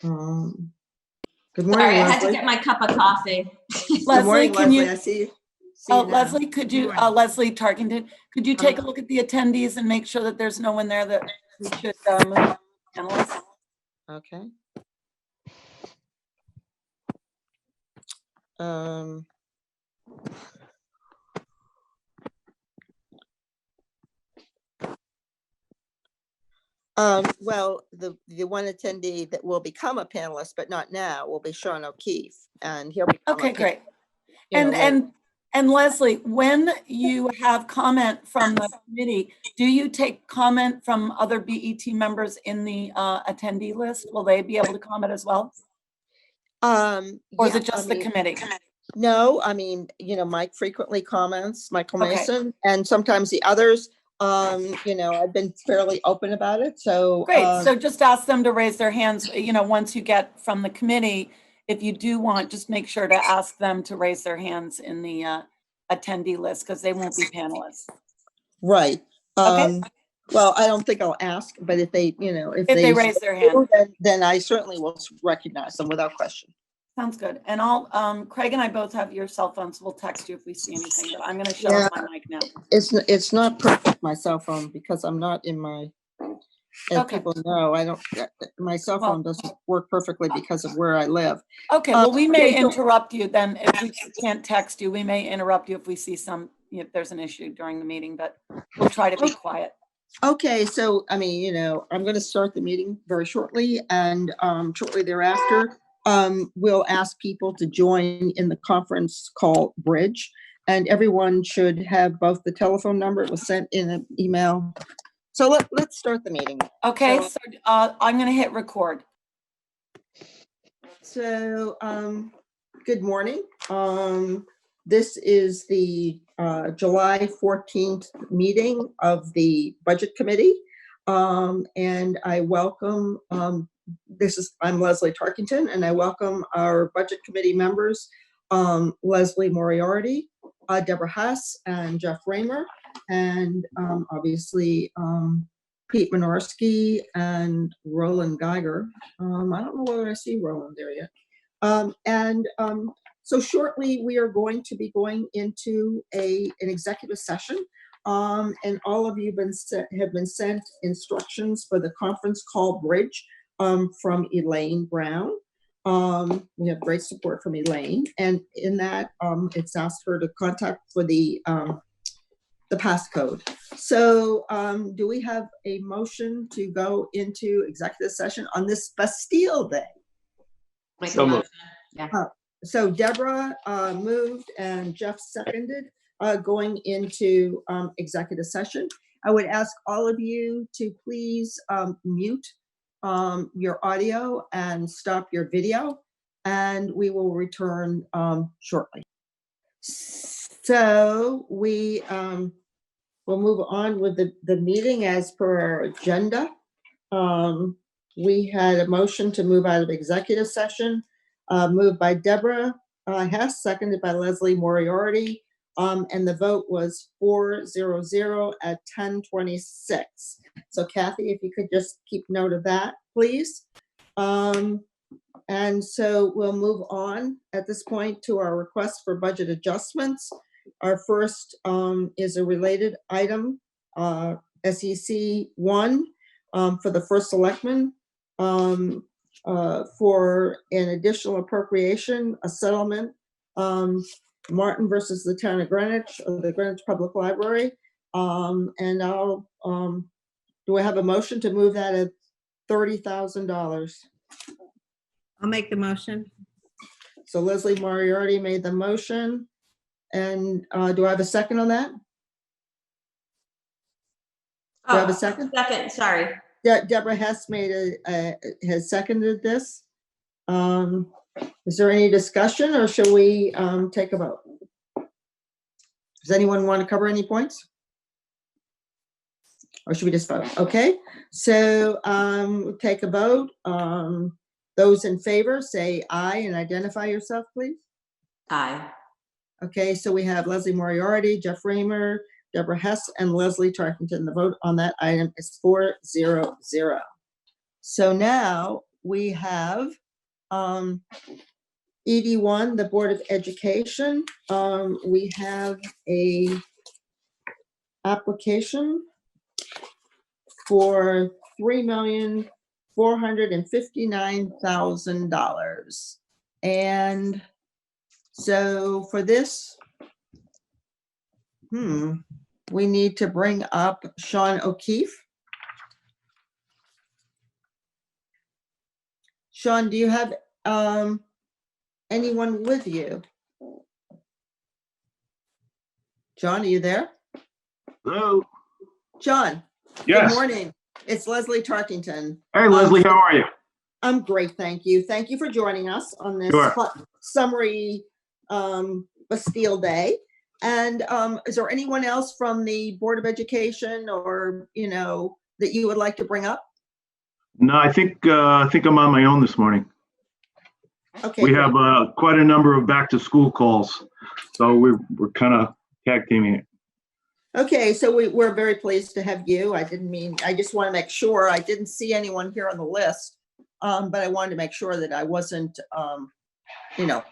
Good morning, Sorry, I had to Leslie. get my cup of coffee. Good Leslie, morning, can you? Leslie. I see you. See you now. Leslie, could you, Leslie Tarkington, could you take a look at the attendees and make sure that there's no one there that we should move on to panelists? Okay. Well, the one attendee that will become a panelist, but not now, will be Sean O'Keefe, and he'll become Okay, a great. you know, later. And Leslie, when you have comment from the committee, do you take comment from other BET members in the attendee list? Will they be able to comment as well? Or is Yeah, it just the committee? No, I mean, you know, Mike frequently comments, Michael Okay. Mason, and sometimes the others. You know, I've been fairly open about it. So Great. So just ask them to raise their hands, you know, once you get from the committee. If you do want, just make sure to ask them to raise their hands in the attendee list, because they won't be panelists. right. Okay. Well, I don't think I'll ask, but if they, you know, if they raise their hand, then I certainly will recognize them without question. Sounds good. And I'll, Craig and I both have your cell phones. We'll text you if we see anything, but I'm going to shut off my mic now. It's not perfect, my cell phone, because I'm not in my, as Okay. people know, I don't, my cell phone doesn't work perfectly because of where I live. Okay, well, we may interrupt you then. If we can't text you, we may interrupt you if we see if there's an issue during the meeting, but we'll try to be quiet. Okay, so, I mean, you know, I'm going to start the meeting very shortly, and shortly thereafter, we'll ask people to join in the conference call bridge, and everyone should have both the telephone number. It was sent in an email. So let's start the meeting. Okay, so I'm going to hit record. So, good morning. This is the July 14th meeting of the Budget Committee. And I welcome, I'm Leslie Tarkington, and I welcome our Budget Committee members, Leslie Moriarty, Deborah Hess, and Jeff Raymer, and obviously Pete Minorski and Roland Geiger. I don't know whether I see Roland there yet. So shortly, we are going to be going into an executive session, and all of you have been sent instructions for the conference call bridge from Elaine Brown. We have great support from Elaine, and in that, it's asked her to contact for the passcode. So do we have a motion to go into executive session on this Bastille Day? So moved. Yeah. So Deborah moved and Jeff seconded going into executive session. I would ask all of you to please mute your audio and stop your video, and we will return shortly. So we will move on with the meeting as per our agenda. We had a motion to move out of executive session, moved by Deborah Hess, seconded by Leslie Moriarty, and the vote was 4-0-0 at 10:26. So Kathy, if you could just keep note of that, please. And so we'll move on at this point to our request for budget adjustments. Our first is a related item, SEC 1 for the first selectman for an additional appropriation, a settlement, Martin versus the town of Greenwich, or the Greenwich Public Library. And I'll, do I have a motion to move that at $30,000? I'll make the motion. So Leslie Moriarty made the motion. And do I have a second on that? Do I have a second? Second, sorry. Deborah Hess has seconded this. Is there any discussion, or shall we take a vote? Does anyone want to cover any points? Or should we just vote? Okay, so we'll take a vote. Those in favor say aye and identify yourself, please. Aye. Okay, so we have Leslie Moriarty, Jeff Raymer, Deborah Hess, and Leslie Tarkington. The vote on that item is 4-0-0. So now we have ED1, the Board of Education. We have a application for $3,459,000. And so for this, we need to bring up Sean O'Keefe. Sean, do you have anyone with you? John, are you there? Hello. John, Yes. good morning. It's Leslie Tarkington. Hey, Leslie, how are you? I'm great, thank you. Thank you for joining us on this Sure. hot summery Bastille Day. And is there anyone else from the Board of Education or, that you would like to bring up? No, I think I'm on my own this morning. Okay. We great. have quite a number of back to school calls, so we're kind of tag teaming it. Okay, so we're very pleased to have you. I just want to make sure, I didn't see anyone here on the list, but I wanted to make sure that I wasn't,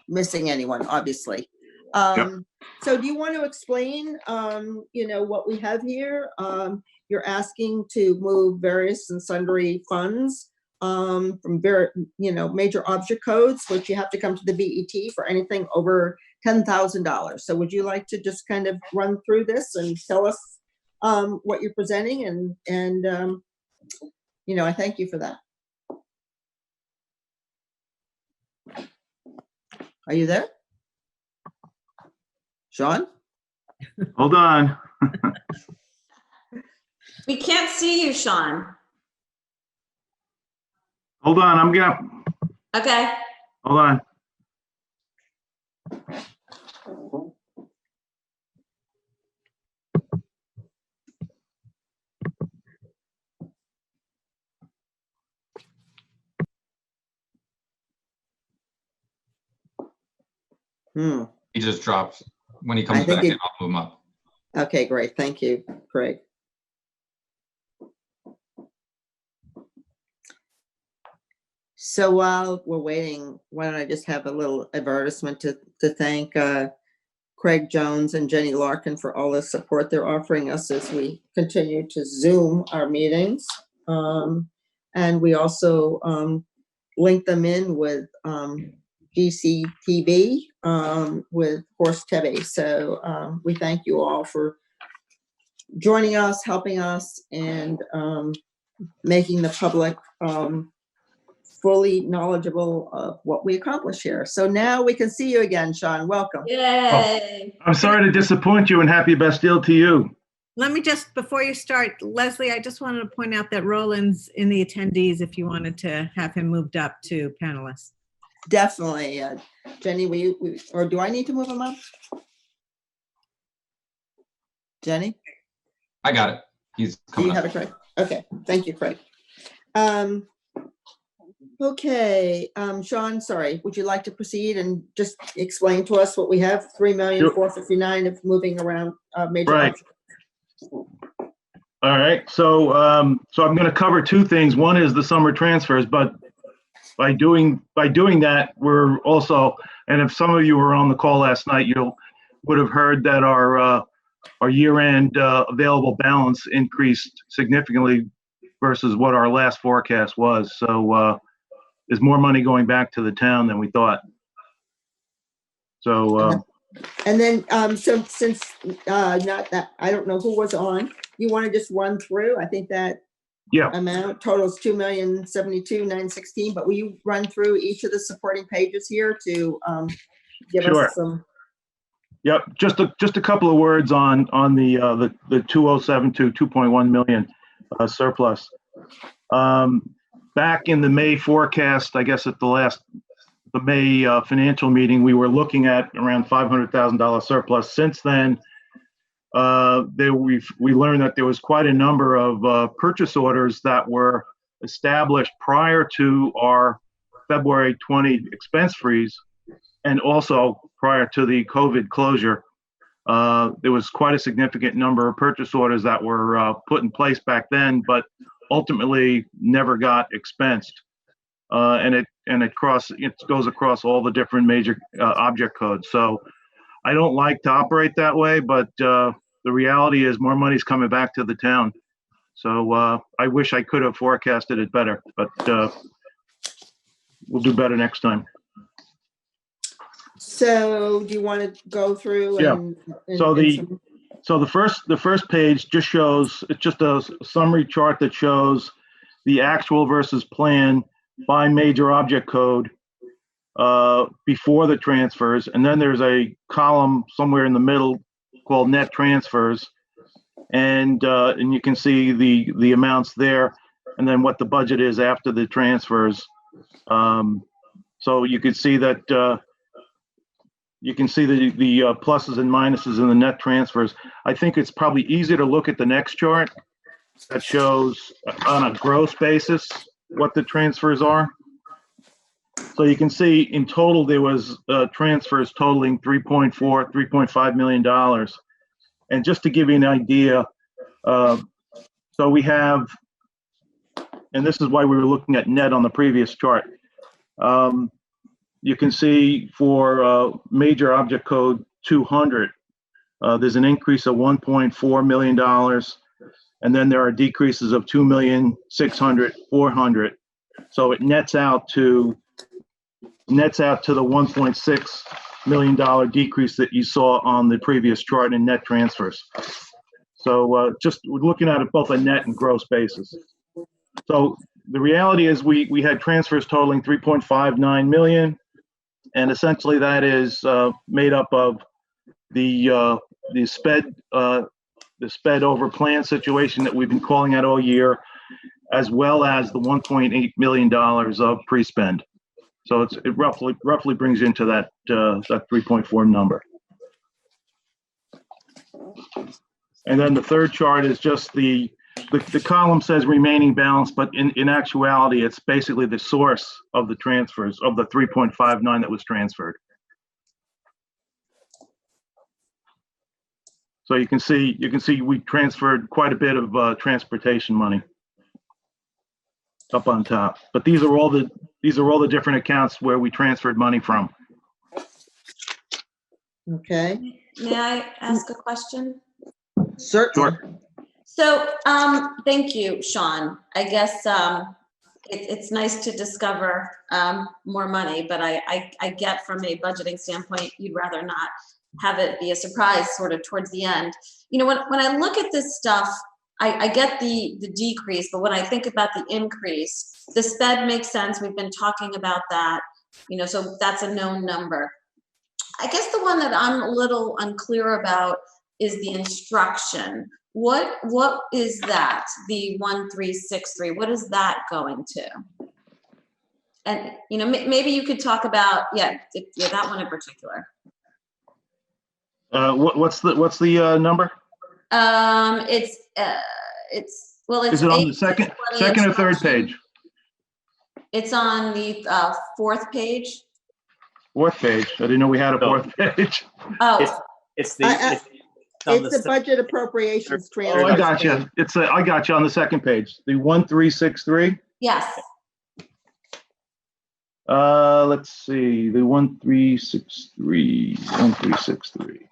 missing anyone, obviously. So do you want to explain, what we have here? You're asking to move various and sundry funds from major object codes, which you have to come to the BET for anything over $10,000. So would you like to just kind of run through this and tell us what you're presenting? And I thank you for that. Are you there? Sean? Hold on. We can't see you, Sean. Hold on. I'm gonna. Okay. Hold on. He just drops. When he I comes think back in, I'll move him up. Okay, great. Thank you, Craig. So while we're waiting, why don't I just have a little advertisement to thank Craig Jones and Jenny Larkin for all the support they're offering us as we continue to Zoom our meetings. And we also link them in with GCTV with Horst Tebbe. So we thank you all for joining us, helping us, and making the public fully knowledgeable of what we accomplish here. So now we can see you again, Sean. Welcome. Yay. I'm sorry to disappoint you, and happy Bastille to you. Let me just, before you start, Leslie, I just wanted to point out that Roland's in the attendees if you wanted to have him moved up to panelist. Definitely. Jenny, or do I need to move him up? Jenny? I got it. He's Do coming you have up. it, Craig? Okay, thank you, Craig. Okay, Sean, sorry, would you like to proceed and just explain to us what we have? 3,459,000 of moving around major Right. objects. All right. So I'm going to cover two things. One is the summer transfers, but by doing that, we're also, and if some of you were on the call last night, you would have heard that our year-end available balance increased significantly versus what our last forecast was. So there's more money going back to the town than we thought. So And then, so since not that, I don't know who was on, you want to just run through? I think that yeah, amount totals 2,072,916, but will you run through each of the supporting pages here to give Sure. us some? yep. Just a couple of words on the 2072 2.1 million surplus. Back in the May forecast, I guess at the May financial meeting, we were looking at around $500,000 surplus. Since then, we learned that there was quite a number of purchase orders that were established prior to our February 20 expense freeze, and also prior to the COVID closure. There was quite a significant number of purchase orders that were put in place back then, but ultimately never got expensed. And it goes across all the different major object codes. So I don't like to operate that way, but the reality is more money's coming back to the town. So I wish I could have forecasted it better, but we'll do better next time. So do you want to go through Yeah. and So some- So the first page just shows, it's just a summary chart that shows the actual versus plan by major object code before the transfers. And then there's a column somewhere in the middle called net transfers. And you can see the amounts there, and then what the budget is after the transfers. So you can see that you can see the pluses and minuses in the net transfers. I think it's probably easier to look at the next chart that shows on a gross basis what the transfers are. So you can see in total there was transfers totaling $3.5 million. And just to give you an idea, so we have, and this is why we were looking at net on the previous chart. You can see for major object code 200, there's an increase of $1.4 million. And then there are decreases of 2,600,000, 400. So it nets out to the $1.6 million decrease that you saw on the previous chart in net transfers. So just looking at it both a net and gross basis. So the reality is we had transfers totaling 3.59 million, and essentially that is made up of the sped over plan situation that we've been calling out all year, as well as the $1.8 million of pre-spend. So it roughly brings you into that 3.4 number. And then the third chart is just the column says remaining balance, but in actuality, it's basically the source of the transfers of the 3.59 that was transferred. So you can see we transferred quite a bit of transportation money up on top. But these are all the different accounts where we transferred money from. Okay, May I ask a question? certainly. So, thank you, Sean. I guess it's nice to discover more money, but I get from a budgeting standpoint, you'd rather not have it be a surprise sort of towards the end. You know, when I look at this stuff, I get the decrease, but when I think about the increase, the sped makes sense. We've been talking about that, you know, so that's a known number. I guess the one that I'm a little unclear about is the instruction. What is that? The 1363, what is that going to? And, you know, maybe you could talk about, yeah, that one in particular. What's the number? Well, it's Is it on the 8, second 20 or third instruction. page? It's on the fourth page. Fourth page. I didn't know we had a fourth page. Oh, It's It's the budget appropriations Oh, transfer. I got you. I got you on the second page. The 1363. yes. Let's see. The 1363.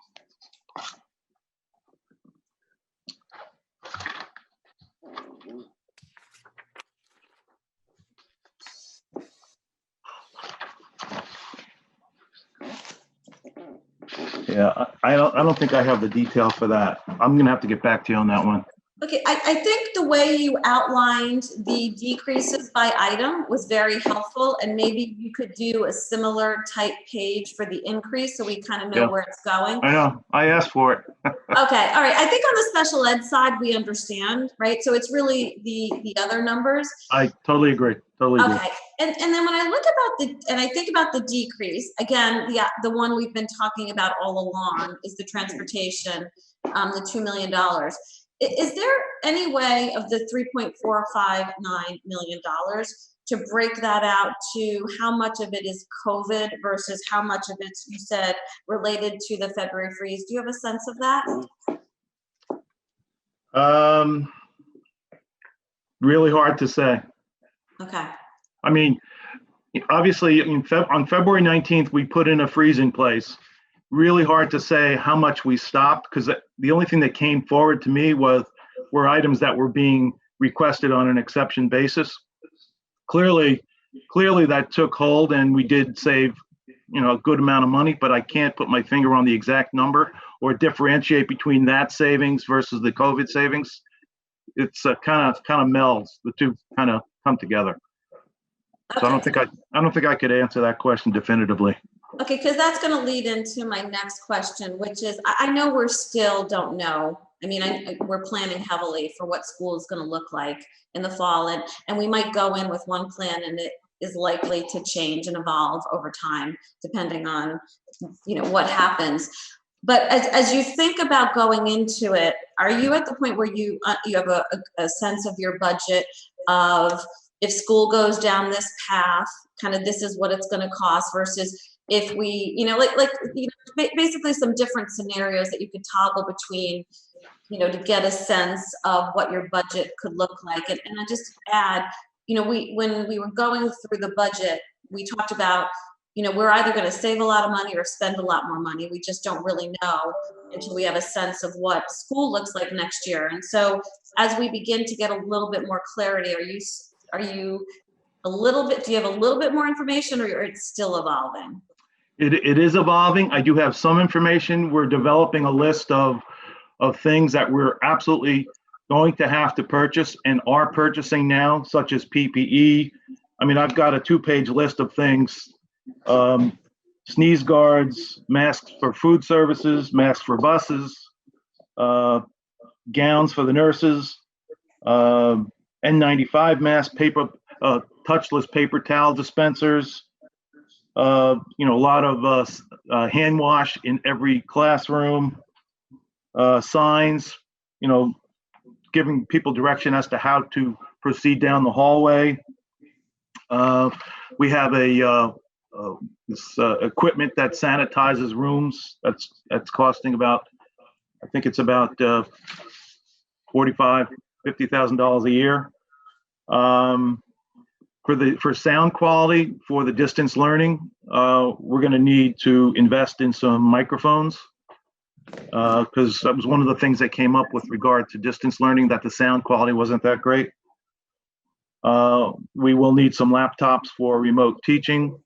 Yeah, I don't think I have the detail for that. I'm gonna have to get back to you on that one. Okay, I think the way you outlined the decreases by item was very helpful, and maybe you could do a similar type page for the increase so we kind of know Yeah. where it's going. I know. I asked for it. Okay, all right. I think on the special ed side, we understand, right? So it's really the other numbers. I totally agree. Totally agree. Okay, and then when I look about and I think about the decrease, again, the one we've been talking about all along is the transportation, the $2 million. Is there any way of the $3.459 million to break that out to how much of it is COVID versus how much of it's, you said, related to the February freeze? Do you have a sense of that? really hard to say. Okay. I mean, obviously, on February 19th, we put in a freeze in place. Really hard to say how much we stopped, because the only thing that came forward to me were items that were being requested on an exception basis. Clearly that took hold, and we did save, a good amount of money, but I can't put my finger on the exact number or differentiate between that savings versus the COVID savings. It's kind of melds. The two kind of come together. So I don't think I could answer that question definitively. Okay, because that's going to lead into my next question, which is, I know we're still don't know. I mean, we're planning heavily for what school is going to look like in the fall, and we might go in with one plan, and it is likely to change and evolve over time, depending on, what happens. But as you think about going into it, are you at the point where you have a sense of your budget of, if school goes down this path, kind of this is what it's going to cost, versus if we, basically some different scenarios that you could toggle between, to get a sense of what your budget could look like. And I just add, when we were going through the budget, we talked about, we're either going to save a lot of money or spend a lot more money. We just don't really know until we have a sense of what school looks like next year. And so as we begin to get a little bit more clarity, do you have a little bit more information, or it's still evolving? It is evolving. I do have some information. We're developing a list of things that we're absolutely going to have to purchase and are purchasing now, such as PPE. I mean, I've got a 2-page list of things. Sneeze guards, masks for food services, masks for buses, gowns for the nurses, N95 masks, touchless paper towel dispensers, a lot of hand wash in every classroom, signs, giving people direction as to how to proceed down the hallway. We have this equipment that sanitizes rooms. That's costing about, I think it's about $50,000 a year. For sound quality for the distance learning, we're going to need to invest in some microphones, because that was one of the things that came up with regard to distance learning, that the sound quality wasn't that great. We will need some laptops for remote teaching.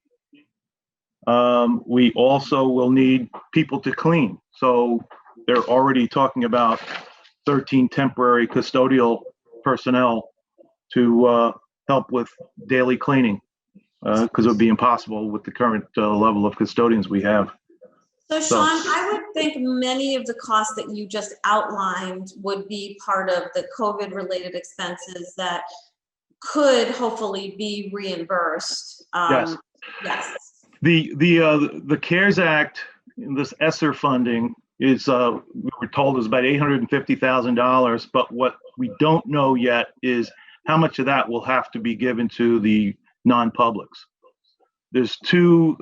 We also will need people to clean. So they're already talking about 13 temporary custodial personnel to help with daily cleaning, because it would be impossible with the current level of custodians we have. So Sean, I would think many of the costs that you just outlined would be part of the COVID-related expenses that could hopefully be reimbursed. Yes. Yes. The CARES Act, this ESSER funding is, we were told, is about $850,000, but what we don't know yet is how much of that will have to be given to the non-publics. There's two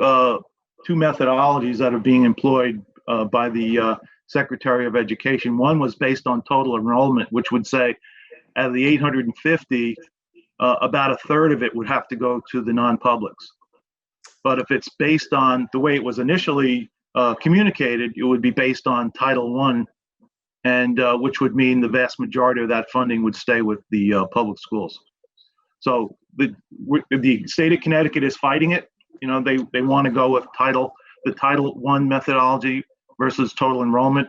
methodologies that are being employed by the Secretary of Education. One was based on total enrollment, which would say out of the 850, about a third of it would have to go to the non-publics. But if it's based on the way it was initially communicated, it would be based on Title I, and which would mean the vast majority of that funding would stay with the public schools. So the state of Connecticut is fighting it. They want to go with the Title I methodology versus total enrollment.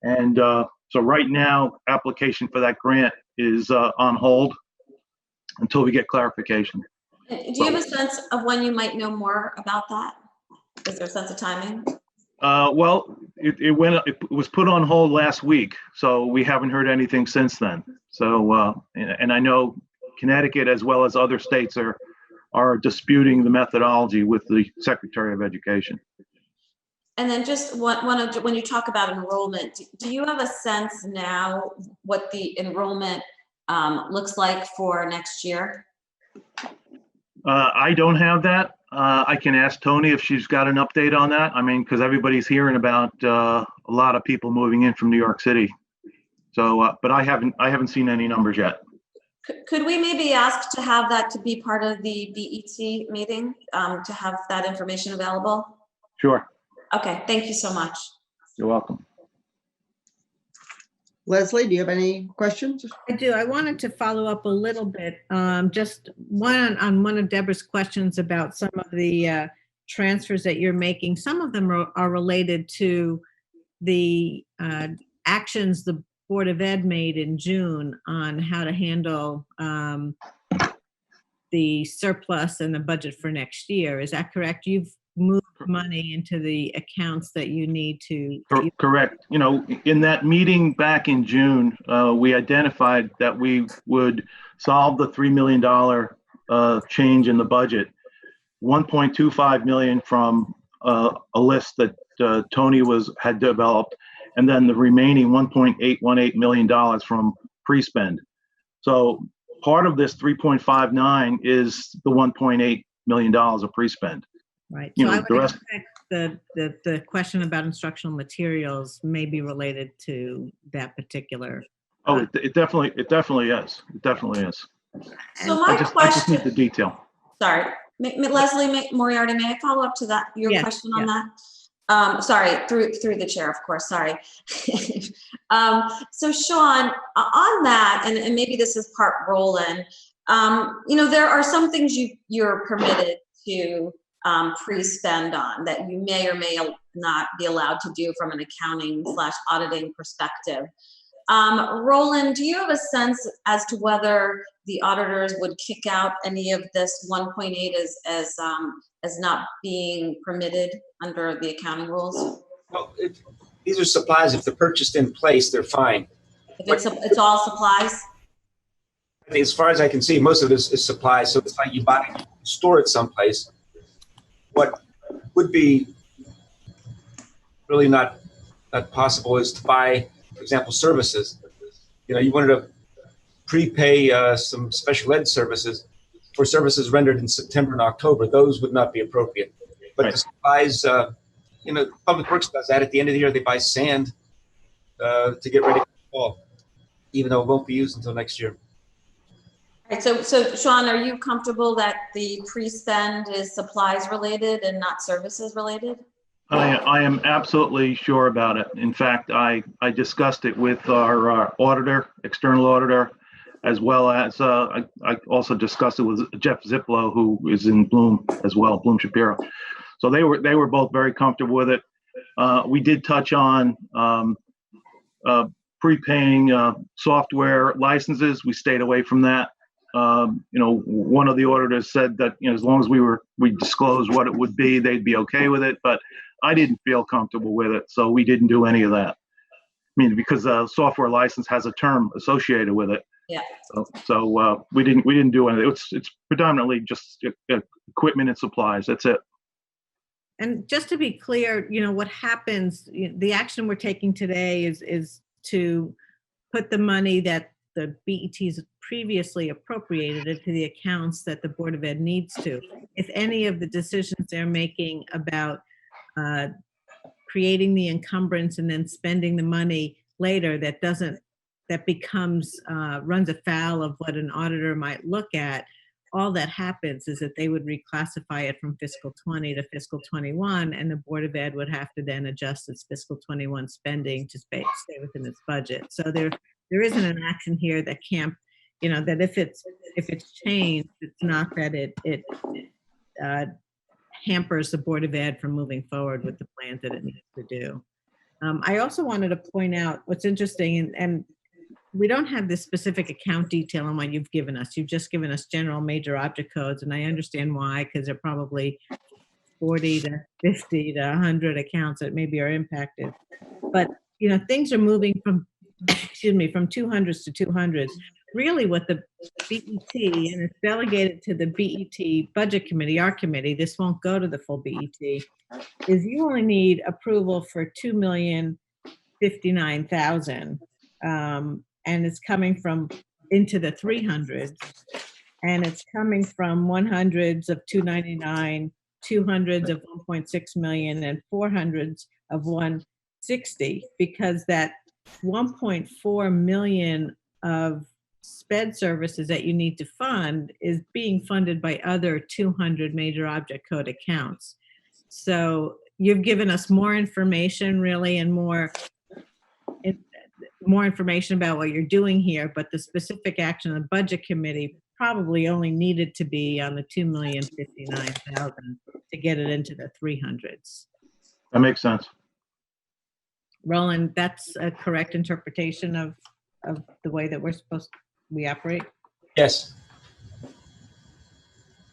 And so right now, application for that grant is on hold until we get clarification. Do you have a sense of when you might know more about that? Is there a sense of timing? Well, it was put on hold last week, so we haven't heard anything since then. So, and I know Connecticut as well as other states are disputing the methodology with the Secretary of Education. And then just when you talk about enrollment, do you have a sense now what the enrollment looks like for next year? I don't have that. I can ask Tony if she's got an update on that. I mean, because everybody's hearing about a lot of people moving in from New York City. So, but I haven't seen any numbers yet. Could we maybe ask to have that to be part of the BET meeting, to have that information available? Sure, Okay, thank you so much. you're welcome. Leslie, do you have any questions? I do. I wanted to follow up a little bit, just on one of Deborah's questions about some of the transfers that you're making. Some of them are related to the actions the Board of Ed made in June on how to handle the surplus and the budget for next year. Is that correct? You've moved money into the accounts that you need to. Correct. You know, in that meeting back in June, we identified that we would solve the $3 million change in the budget. 1.25 million from a list that Tony had developed, and then the remaining $1.818 million from pre-spend. So part of this 3.59 is the $1.8 million of pre-spend. Right. You So know, I would expect the question about instructional materials may be related to that particular. Oh, it definitely is. It definitely is. So I my just need the question, detail. sorry, Leslie Moriarty, may I follow up to that, your Yes, question on that? Sorry, through the chair, of course, sorry. So Sean, on that, and maybe this is part Roland, you know, there are some things you're permitted to pre-spend on that you may or may not be allowed to do from an accounting/auditing perspective. Roland, do you have a sense as to whether the auditors would kick out any of this 1.8 as not being permitted under the accounting rules? Well, these are supplies. If they're purchased in place, they're fine. If it's all supplies? I think as far as I can see, most of this is supplies. So it's like you buy it, store it someplace. What would be really not possible is to buy, for example, services. You know, you wanted to prepay some special ed services for services rendered in September and October. Those would not be appropriate. But Right. the supplies, you know, Public Works does that. At the end of the year, they buy sand to get ready for the fall, even though it won't be used until next year. All right, so Sean, are you comfortable that the pre-spend is supplies related and not services related? I am absolutely sure about it. In fact, I discussed it with our auditor, external auditor, as well as I also discussed it with Jeff Ziplo, who is in Bloom as well, Bloom Shapiro. So they were both very comfortable with it. We did touch on prepaying software licenses. We stayed away from that. You know, one of the auditors said that, you know, as long as we disclosed what it would be, they'd be okay with it. But I didn't feel comfortable with it, so we didn't do any of that. I mean, because a software license has a term associated with it. Yeah. So we didn't do anything. It's predominantly just equipment and supplies. That's it. And just to be clear, you know, what happens, the action we're taking today is to put the money that the BETs previously appropriated into the accounts that the Board of Ed needs to. If any of the decisions they're making about creating the encumbrance and then spending the money later, that becomes, runs afoul of what an auditor might look at, all that happens is that they would reclassify it from fiscal 20 to fiscal 21, and the Board of Ed would have to then adjust its fiscal 21 spending to stay within its budget. So there isn't an action here that can't, you know, that if it's changed, it's not that it hampers the Board of Ed from moving forward with the plans that it needs to do. I also wanted to point out what's interesting, and we don't have this specific account detail on what you've given us. You've just given us general major object codes, and I understand why, because they're probably 40 to 50 to 100 accounts that maybe are impacted. But, you know, things are moving from 200s to 200s. Really what the BET, and it's delegated to the BET Budget Committee, our committee, this won't go to the full BET, is you only need approval for $2,059,000. And it's coming from into the 300s, and it's coming from 100s of 299, 200s of 1.6 million, and 400s of 160, because that 1.4 million of sped services that you need to fund is being funded by other 200 major object code accounts. So you've given us more information really and more information about what you're doing here, but the specific action of the budget committee probably only needed to be on the 2,059,000 to get it into the 300s. That makes sense. Roland, that's a correct interpretation of the way that we operate? Yes.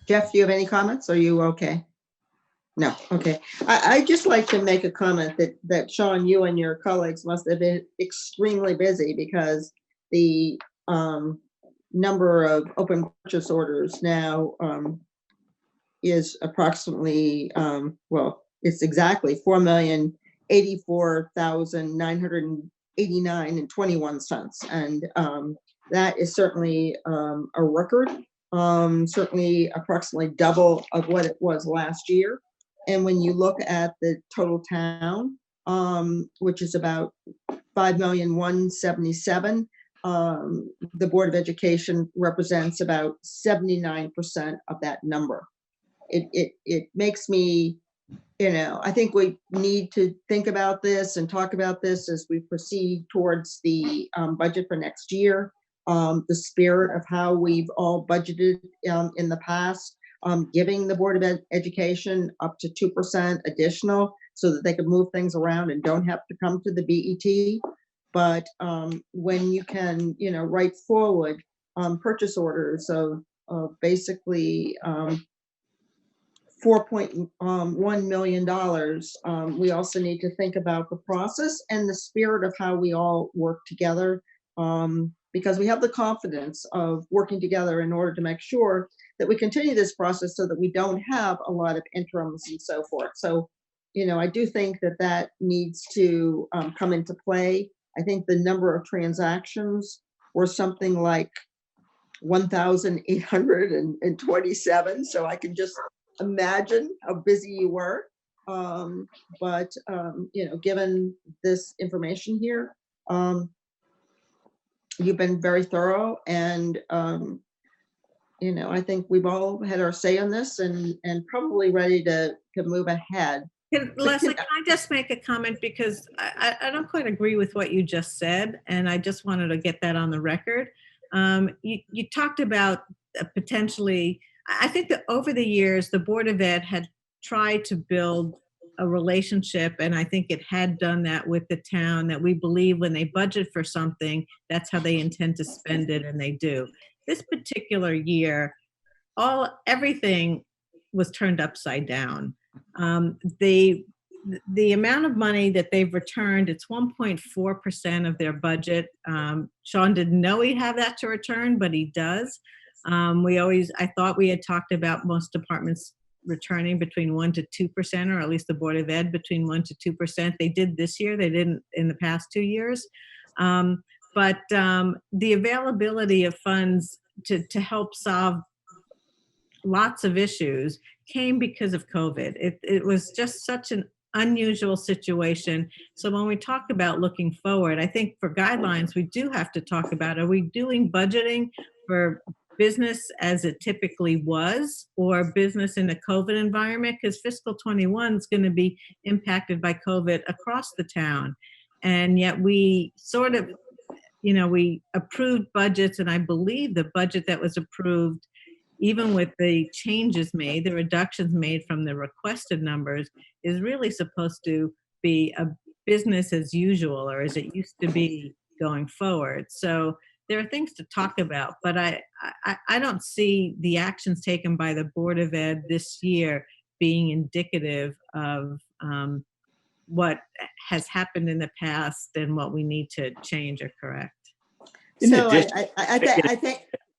Jeff, do you have any comments? Are you okay? No, okay. I just like to make a comment that Sean, you and your colleagues must have been extremely busy because the number of open purchase orders now is approximately, well, it's exactly 4,084,989.21. And that is certainly a record, certainly approximately double of what it was last year. And when you look at the total town, which is about 5,177,000, the Board of Education represents about 79% of that number. It makes me, I think we need to think about this and talk about this as we proceed towards the budget for next year. The spirit of how we've all budgeted in the past, giving the Board of Education up to 2% additional so that they could move things around and don't have to come to the BET. But when you can, write forward purchase orders of basically $4.1 million, we also need to think about the process and the spirit of how we all work together, because we have the confidence of working together in order to make sure that we continue this process so that we don't have a lot of interims and so forth. So, I do think that needs to come into play. I think the number of transactions were something like 1,827. So I can just imagine how busy you were. But given this information here, you've been very thorough, and I think we've all had our say on this and probably ready to move ahead. Leslie, can I just make a comment, because I don't quite agree with what you just said, and I just wanted to get that on the record. You talked about potentially, I think that over the years, the Board of Ed had tried to build a relationship, and I think it had done that with the town, that we believe when they budget for something, that's how they intend to spend it, and they do. This particular year, everything was turned upside down. The amount of money that they've returned, it's 1.4% of their budget. Sean didn't know he'd have that to return, but he does. I thought we had talked about most departments returning between 1 to 2%, or at least the Board of Ed between 1 to 2%. They did this year. They didn't in the past 2 years. But the availability of funds to help solve lots of issues came because of COVID. It was just such an unusual situation. So when we talk about looking forward, I think for guidelines, we do have to talk about, are we doing budgeting for business as it typically was, or business in a COVID environment? Because fiscal 21 is going to be impacted by COVID across the town. And yet we sort of, we approved budgets, and I believe the budget that was approved, even with the changes made, the reductions made from the requested numbers, is really supposed to be a business as usual, or as it used to be going forward. So there are things to talk about, but I don't see the actions taken by the Board of Ed this year being indicative of what has happened in the past and what we need to change or correct. So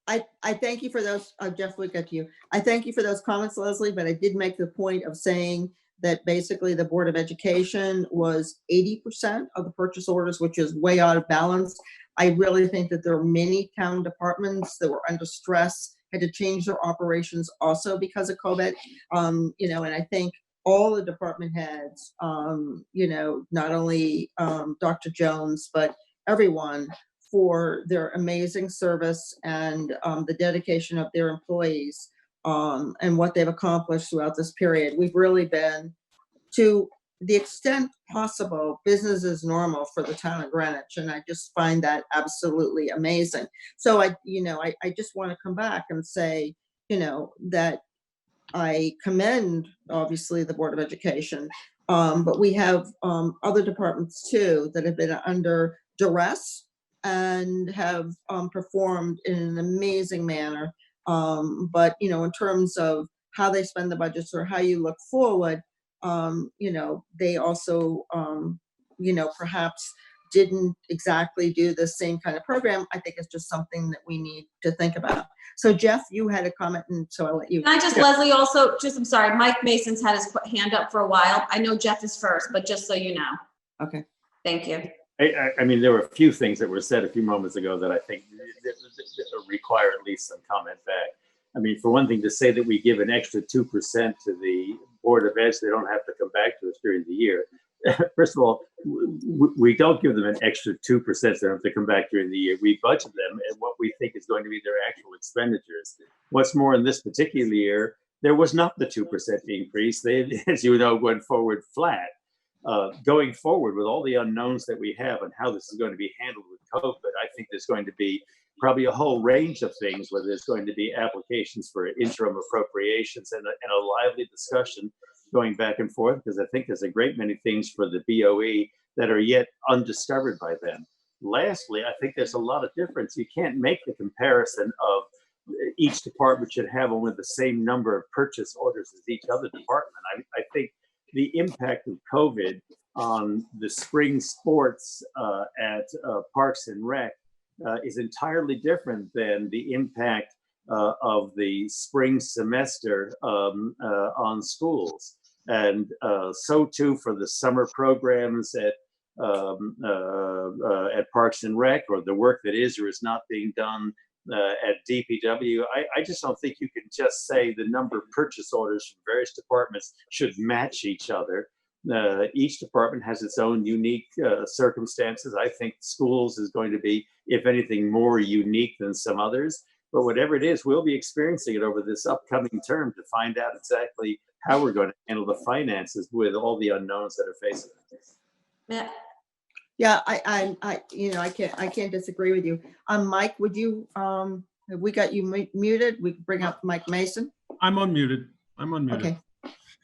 I thank you for those, Jeff, we'll get to you. I thank you for those comments, Leslie, but I did make the point of saying that basically the Board of Education was 80% of the purchase orders, which is way out of balance. I really think that there are many town departments that were under stress, had to change their operations also because of COVID. And I think all the department heads, not only Dr. Jones, but everyone for their amazing service and the dedication of their employees and what they've accomplished throughout this period. We've really been, to the extent possible, business as normal for the town of Greenwich, and I just find that absolutely amazing. So I just want to come back and say, that I commend, obviously, the Board of Education, but we have other departments too that have been under duress and have performed in an amazing manner. But, in terms of how they spend the budgets or how you look forward, they also, perhaps didn't exactly do the same kind of program. I think it's just something that we need to think about. So Jeff, you had a comment, and so I'll let you. Can I just, Leslie, also, I'm sorry, Mike Mason's had his hand up for a while. I know Jeff is first, but just so you know. Okay. Thank you. I mean, there were a few things that were said a few moments ago that I think require at least some comment back. I mean, for one thing, to say that we give an extra 2% to the Board of Ed, so they don't have to come back to us during the year. First of all, we don't give them an extra 2%, so they don't have to come back during the year. We budget them at what we think is going to be their actual expenditures. What's more, in this particular year, there was not the 2% increase. They, as you know, went forward flat. Going forward with all the unknowns that we have and how this is going to be handled with COVID, I think there's going to be probably a whole range of things where there's going to be applications for interim appropriations and a lively discussion going back and forth, because I think there's a great many things for the BOE that are yet undiscovered by them. Lastly, I think there's a lot of difference. You can't make the comparison of each department should have only the same number of purchase orders as each other department. I think the impact of COVID on the spring sports at Parks and Rec is entirely different than the impact of the spring semester on schools. And so too for the summer programs at Parks and Rec, or the work that is or is not being done at DPW. I just don't think you can just say the number of purchase orders from various departments should match each other. Each department has its own unique circumstances. I think schools is going to be, if anything, more unique than some others. But whatever it is, we'll be experiencing it over this upcoming term to find out exactly how we're going to handle the finances with all the unknowns that are facing us. Yeah. Yeah, I can't disagree with you. Mike, would you, have we got you muted? We can bring up Mike Mason. I'm unmuted. Okay.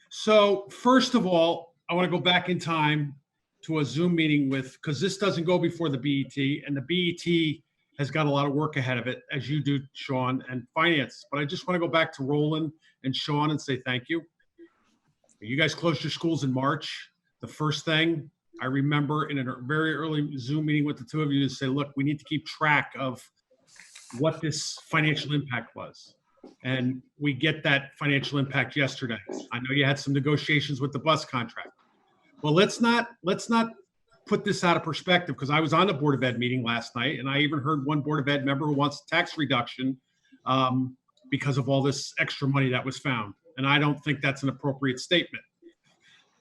So first of all, I want to go back in time to a Zoom meeting because this doesn't go before the BET, and the BET has got a lot of work ahead of it, as you do, Sean, and finance. But I just want to go back to Roland and Sean and say thank you. You guys closed your schools in March. The first thing I remember in a very early Zoom meeting with the two of you to say, look, we need to keep track of what this financial impact was. And we get that financial impact yesterday. I know you had some negotiations with the bus contract. Well, let's not put this out of perspective, because I was on the Board of Ed meeting last night, and I even heard one Board of Ed member who wants tax reduction because of all this extra money that was found. And I don't think that's an appropriate statement.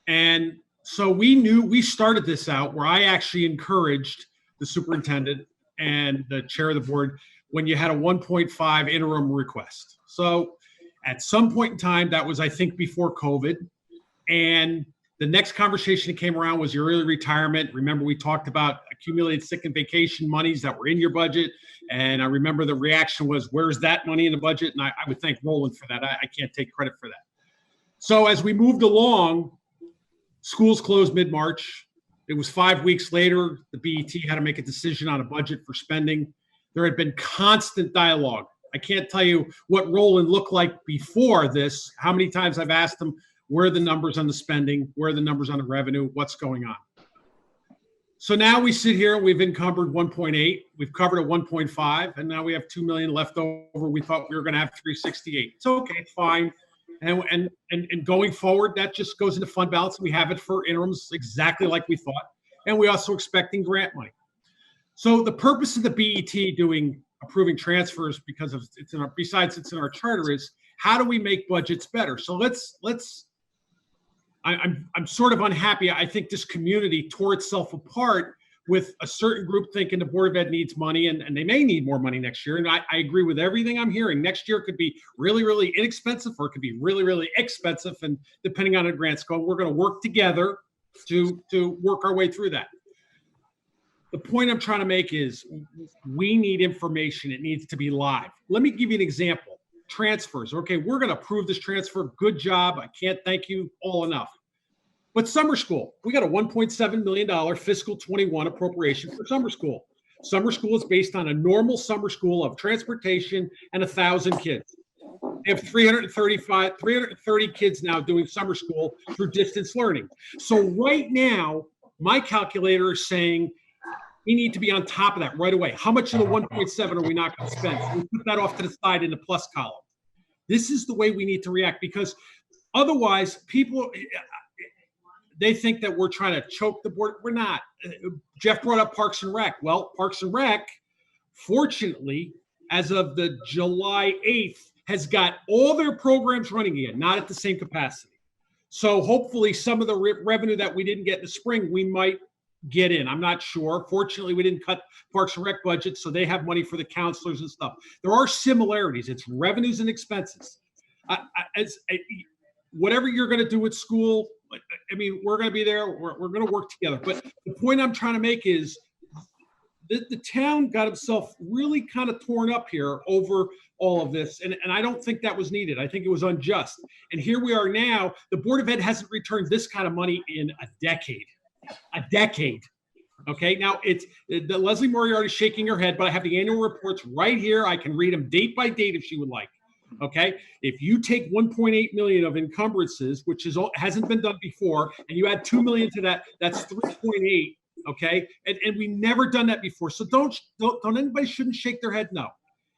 And so we started this out where I actually encouraged the superintendent and the chair of the board when you had a 1.5 interim request. So at some point in time, that was, I think, before COVID. And the next conversation that came around was your early retirement. Remember, we talked about accumulated sick and vacation monies that were in your budget. And I remember the reaction was, where's that money in the budget? And I would thank Roland for that. I can't take credit for that. So as we moved along, schools closed mid-March. It was 5 weeks later, the BET had to make a decision on a budget for spending. There had been constant dialogue. I can't tell you what Roland looked like before this, how many times I've asked him, where are the numbers on the spending? Where are the numbers on the revenue? What's going on? So now we sit here, we've encumbered 1.8, we've covered a 1.5, and now we have 2 million left over. We thought we were gonna have 368. It's okay, fine. And going forward, that just goes into fund balance. We have it for interims exactly like we thought. And we also expecting grant money. So the purpose of the BET approving transfers, because of it's in our charter, is how do we make budgets better? So I'm sort of unhappy. I think this community tore itself apart with a certain group thinking the Board of Ed needs money, and they may need more money next year. And I agree with everything I'm hearing. Next year could be really, really inexpensive, or it could be really, really expensive. And depending on the grant scope, we're going to work together to work our way through that. The point I'm trying to make is we need information. It needs to be live. Let me give you an example. Transfers. Okay, we're going to approve this transfer. Good job. I can't thank you all enough. But summer school, we got a $1.7 million fiscal 21 appropriation for summer school. Summer school is based on a normal summer school of transportation and 1,000 kids. They have 330 kids now doing summer school through distance learning. So right now, my calculator is saying we need to be on top of that right away. How much of the 1.7 are we not going to spend? So we put that off to the side in the plus column. This is the way we need to react, because otherwise people, they think that we're trying to choke the board. We're not. Jeff brought up Parks and Rec. Well, Parks and Rec, fortunately, as of the July 8th, has got all their programs running again, not at the same capacity. So hopefully some of the revenue that we didn't get in the spring, we might get in. I'm not sure. Fortunately, we didn't cut Parks and Rec budget, so they have money for the counselors and stuff. There are similarities. It's revenues and expenses. Whatever you're going to do at school, I mean, we're going to be there. We're going to work together. But the point I'm trying to make is the town got himself really kind of torn up here over all of this. And I don't think that was needed. I think it was unjust. And here we are now. The Board of Ed hasn't returned this kind of money in a decade. A decade. Okay, now it's Leslie Moriarty shaking her head, but I have the annual reports right here. I can read them date by date if she would like. Okay, if you take 1.8 million of encumbrances, which hasn't been done before, and you add 2 million to that, that's 3.8. Okay, and we never done that before. So don't anybody shouldn't shake their head no.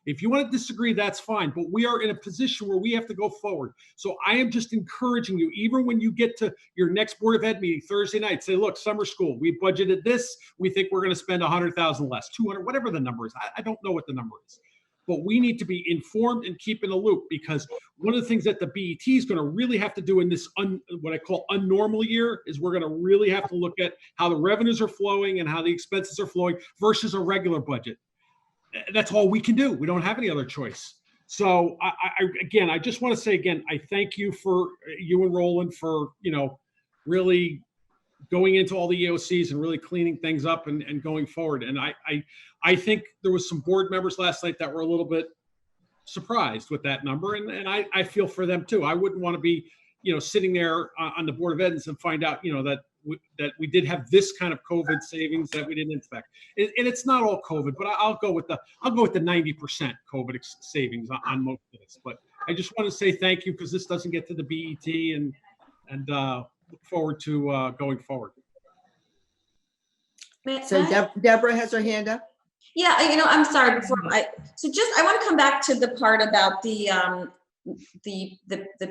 If you want to disagree, that's fine. But we are in a position where we have to go forward. So I am just encouraging you, even when you get to your next Board of Ed meeting Thursday night, say, look, summer school, we budgeted this. We think we're going to spend 100,000 less, 200, whatever the number is. I don't know what the number is. But we need to be informed and keep in the loop, because one of the things that the BET is going to really have to do in this what I call unnormal year is we're going to really have to look at how the revenues are flowing and how the expenses are flowing versus a regular budget. That's all we can do. We don't have any other choice. So I just want to say again, I thank you and Roland for, really going into all the EOCs and really cleaning things up and going forward. And I think there was some board members last night that were a little bit surprised with that number. And I feel for them too. I wouldn't want to be, sitting there on the Board of Ed and find out, that we did have this kind of COVID savings that we didn't expect. And it's not all COVID, but I'll go with the 90% COVID savings on most of this. But I just want to say thank you, because this doesn't get to the BET, and look forward to going forward. So Deborah has her hand up. Yeah, I'm sorry. I want to come back to the part about the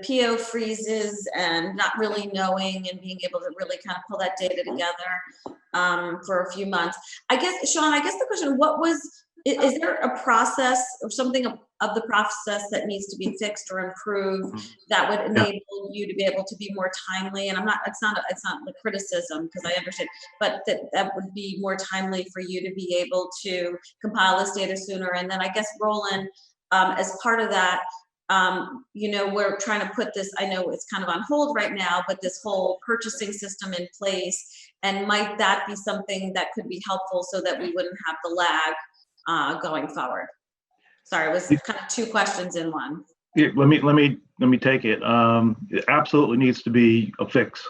PO freezes and not really knowing and being able to really kind of pull that data together for a few months. I guess, Sean, the question, is there a process or something of the process that needs to be fixed or improved that would enable you to be able to be more timely? And it's not the criticism, because I understand, but that would be more timely for you to be able to compile this data sooner. And then I guess, Roland, as part of that, we're trying to put this, I know it's kind of on hold right now, but this whole purchasing system in place, and might that be something that could be helpful so that we wouldn't have the lag going forward? Sorry, it was kind of two questions in one. Yeah, let me take it. It absolutely needs to be a fix.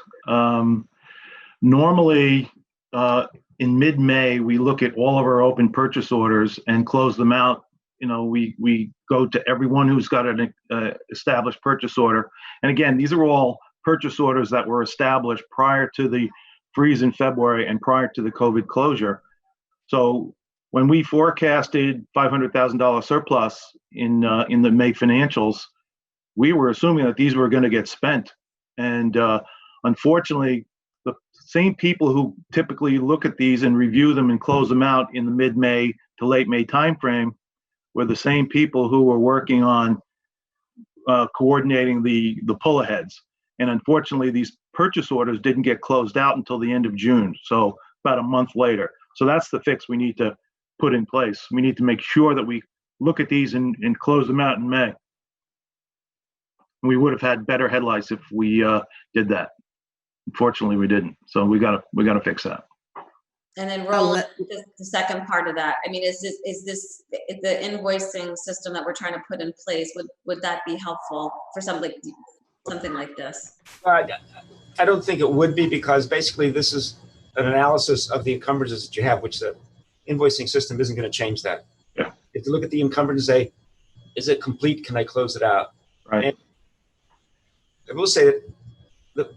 Normally, in mid-May, we look at all of our open purchase orders and close them out. We go to everyone who's got an established purchase order. And again, these are all purchase orders that were established prior to the freeze in February and prior to the COVID closure. So when we forecasted $500,000 surplus in the May financials, we were assuming that these were going to get spent. And unfortunately, the same people who typically look at these and review them and close them out in the mid-May to late May timeframe were the same people who were working on coordinating the pull-aheads. And unfortunately, these purchase orders didn't get closed out until the end of June, so about a month later. So that's the fix we need to put in place. We need to make sure that we look at these and close them out in May. We would have had better headlights if we did that. Unfortunately, we didn't. So we gotta fix that. And then roll the second part of that. I mean, is this the invoicing system that we're trying to put in place? Would that be helpful for something like this? I don't think it would be, because basically this is an analysis of the encumbrances that you have, which the invoicing system isn't going to change that. Yeah. If you look at the encumbrance and say, is it complete? Can I close it out? Right. And I will say that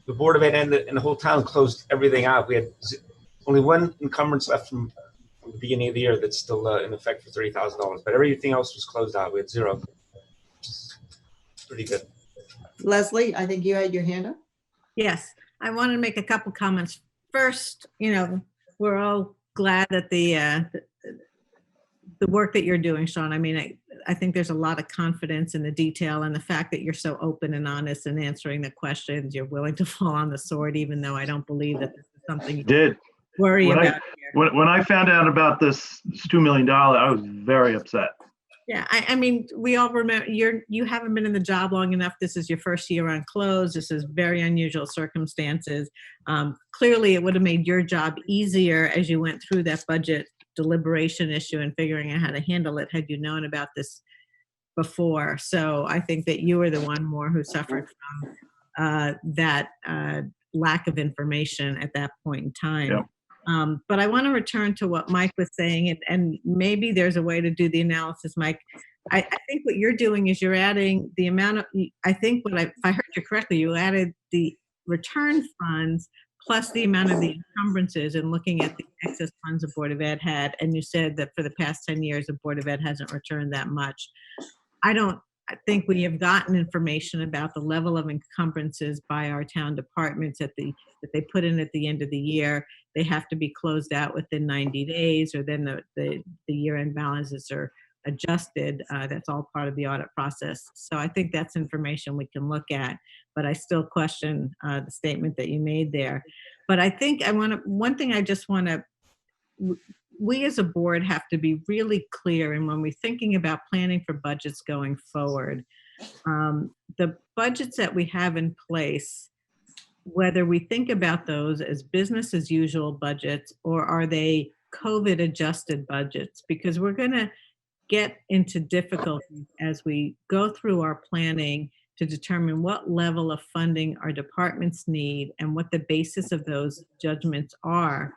the Board of Ed and the whole town closed everything out. We had only one encumbrance left from the beginning of the year that's still in effect for $30,000, but everything else was closed out. We had zero, which is pretty good. Leslie, I think you had your hand up. Yes, I wanted to make a couple comments. First, we're all glad that the work that you're doing, Sean. I mean, I think there's a lot of confidence in the detail and the fact that you're so open and honest in answering the questions. You're willing to fall on the sword, even though I don't believe that this is something you Did worry when about. when I found out about this $2 million, I was very upset. Yeah, I mean, we all remember you haven't been in the job long enough. This is your first year on close. This is very unusual circumstances. Clearly, it would have made your job easier as you went through that budget deliberation issue and figuring out how to handle it had you known about this before. So I think that you were the one more who suffered from that lack of information at that point in time. Yeah. But I want to return to what Mike was saying, and maybe there's a way to do the analysis, Mike. I think what you're doing is you're adding the amount of, I think if I heard you correctly, you added the return funds plus the amount of the encumbrances and looking at the excess funds the Board of Ed had. And you said that for the past 10 years, the Board of Ed hasn't returned that much. I think we have gotten information about the level of encumbrances by our town departments that they put in at the end of the year. They have to be closed out within 90 days, or then the year-end balances are adjusted. That's all part of the audit process. So I think that's information we can look at, but I still question the statement that you made there. But I think one thing I just want to, we as a board have to be really clear, and when we're thinking about planning for budgets going forward, the budgets that we have in place, whether we think about those as business as usual budgets or are they COVID adjusted budgets, because we're going to get into difficulties as we go through our planning to determine what level of funding our departments need and what the basis of those judgments are.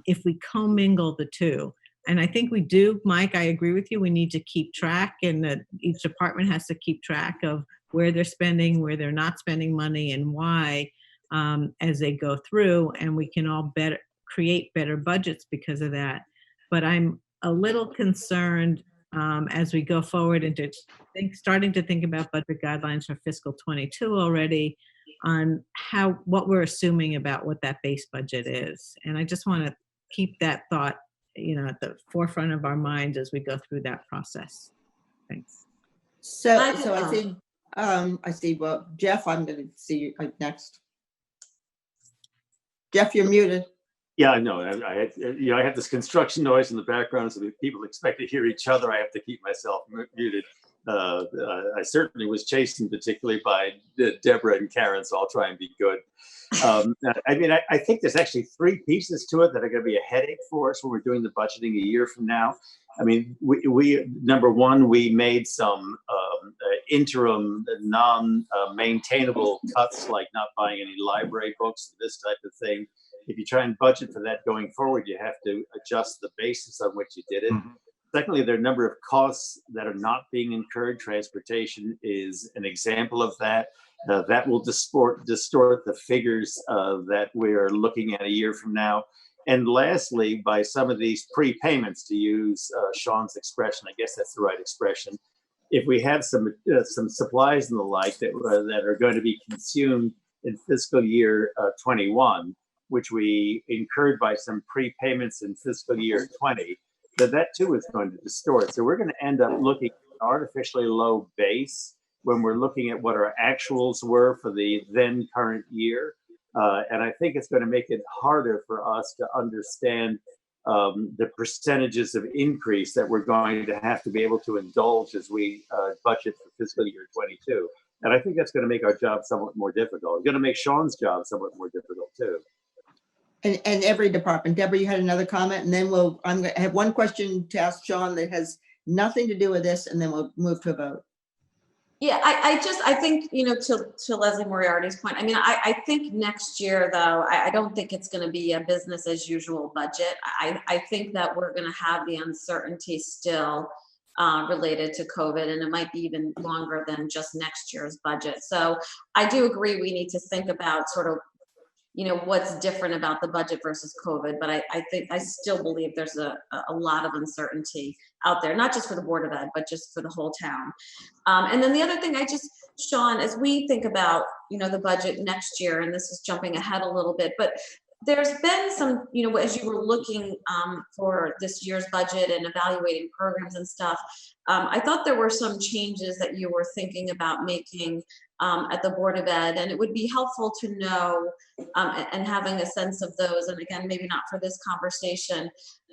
If we commingle the two. And I think we do, Mike, I agree with you. We need to keep track, and that each department has to keep track of where they're spending, where they're not spending money, and why as they go through, and we can all create better budgets because of that. But I'm a little concerned as we go forward into starting to think about budget guidelines for fiscal 22 already, on what we're assuming about what that base budget is. And I just want to keep that thought, at the forefront of our minds as we go through that process. Thanks. So I see, well, Jeff, I'm going to see you next. Jeff, you're muted. Yeah, I know. I have this construction noise in the background, so people expect to hear each other. I have to keep myself muted. I certainly was chastened, particularly by Deborah and Karen, so I'll try and be good. I think there's actually three pieces to it that are going to be a headache for us when we're doing the budgeting a year from now. I mean, we number one, we made some interim non-maintainable cuts, like not buying any library books, this type of thing. If you try and budget for that going forward, you have to adjust the basis on which you did it. Mm-hmm. Secondly, there are a number of costs that are not being incurred. Transportation is an example of that. That will distort the figures that we're looking at a year from now. And lastly, by some of these prepayments, to use Sean's expression, I guess that's the right expression, if we have some supplies and the like that are going to be consumed in fiscal year 21, which we incurred by some prepayments in fiscal year 20, that too is going to distort. So we're going to end up looking at an artificially low base when we're looking at what our actuals were for the then current year. And I think it's going to make it harder for us to understand the percentages of increase that we're going to have to be able to indulge as we budget for fiscal year 22. And I think that's going to make our job somewhat more difficult. It's going to make Sean's job somewhat more difficult too. And every department. Deborah, you had another comment, and then I'm going to have one question to ask Sean that has nothing to do with this, and then we'll move to a vote. Yeah, I think, you know, to Leslie Moriarty's point, I mean, I think next year, though, I don't think it's going to be a business as usual budget. I think that we're going to have the uncertainty still related to COVID, and it might be even longer than just next year's budget. So I do agree we need to think about sort of, you know, what's different about the budget versus COVID, but I still believe there's a lot of uncertainty out there, not just for the Board of Ed, but just for the whole town. And then the other thing Sean, as we think about, you know, the budget next year, and this is jumping ahead a little bit, but there's been some, you know, as you were looking for this year's budget and evaluating programs and stuff, I thought there were some changes that you were thinking about making at the Board of Ed, and it would be helpful to know and having a sense of those. And again, maybe not for this conversation,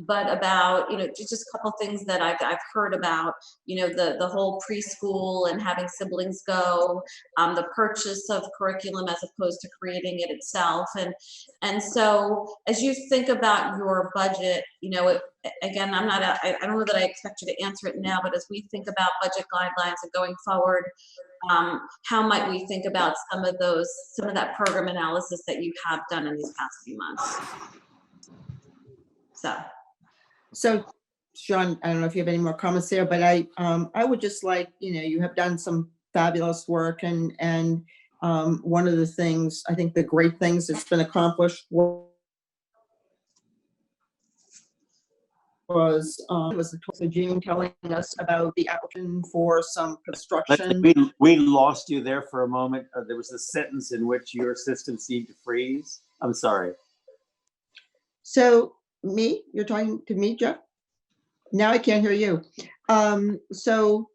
but about, you know, just a couple things that I've heard about, you know, the whole preschool and having siblings go, the purchase of curriculum as opposed to creating it itself. And so as you think about your budget, you know, again, I don't know that I expect you to answer it now, but as we think about budget guidelines and going forward, how might we think about some of that program analysis that you have done in these past few months? So Sean, I don't know if you have any more comments there, but I would just like, you know, you have done some fabulous work, and one of the things, I think the great things that's been accomplished was the 12th of June telling us about the application for some construction. We lost you there for a moment. There was a sentence in which your system seemed to freeze. I'm sorry. So you're talking to me, Jeff? Now I can't hear you. So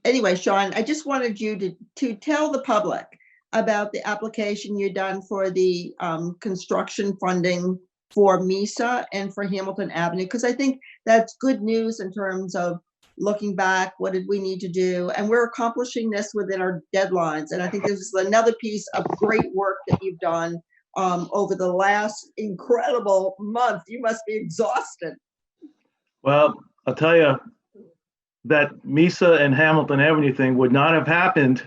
anyway, Sean, I just wanted you to tell the public about the application you've done for the construction funding for MESA and for Hamilton Avenue, because I think that's good news in terms of looking back, what did we need to do? And we're accomplishing this within our deadlines. And I think this is another piece of great work that you've done over the last incredible month. You must be exhausted. Well, I'll tell you that MESA and Hamilton Avenue thing would not have happened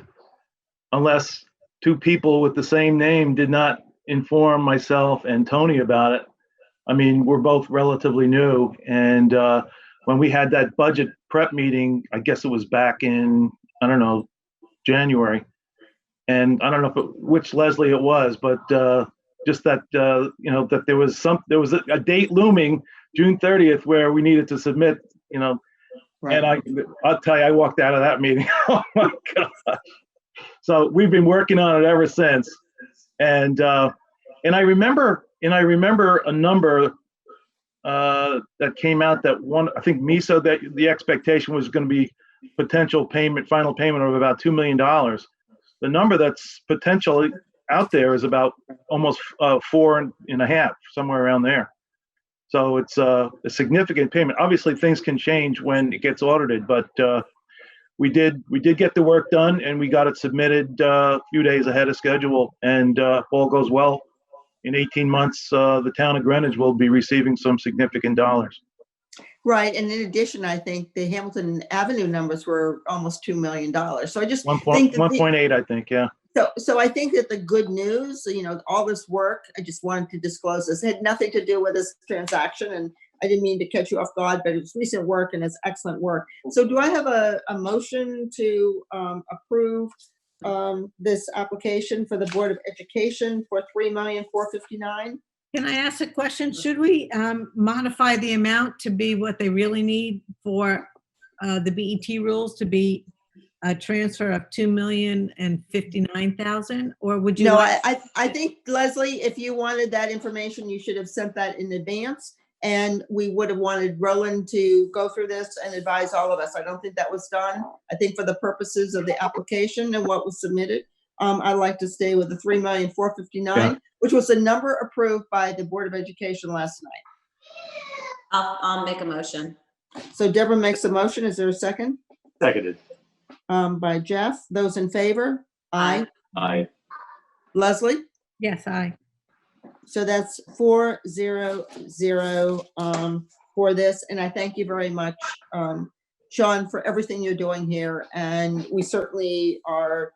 unless two people with the same name did not inform myself and Tony about it. I mean, we're both relatively new, and when we had that budget prep meeting, I guess it was back in, I don't know, January, and I don't know which Leslie it was, but just that you know, that there was a date looming, June 30th, where we needed to submit, you know, right. And I'll tell you, I walked out of that meeting. Oh my God! So we've been working on it ever since, and I remember a number that came out that I think MESA, that the expectation was going to be final payment of about $2 million. The number that's potentially out there is about almost 4.5, somewhere around there. So it's a significant payment. Obviously, things can change when it gets audited, but we did get the work done, and we got it submitted a few days ahead of schedule, and if all goes well, in 18 months, the town of Greenwich will be receiving some significant dollars. Right, and in addition, I think the Hamilton Avenue numbers were almost $2 million. So I just think 1.8, I think, yeah. So I think that the good news, you know, all this work, I just wanted to disclose this. It had nothing to do with this transaction, and I didn't mean to catch you off guard, but it's recent work and it's excellent work. So do I have a motion to approve this application for the Board of Education for $3,459,000? Can I ask a question? Should we modify the amount to be what they really need for the BET rules to be a transfer of $2,059,000, or would you? No, I think, Leslie, if you wanted that information, you should have sent that in advance, and we would have wanted Roland to go through this and advise all of us. I don't think that was done. I think for the purposes of the application and what was submitted, I'd like to stay with the 3,459,000, Yeah. which was the number approved by the Board of Education last night. I'll make a motion. So Deborah makes a motion. Is there a second? Seconded. By Jeff. Those in favor? Aye. Aye. Leslie? Yes, aye. So that's 400 for this, and I thank you very much, Sean, for everything you're doing here, and we certainly are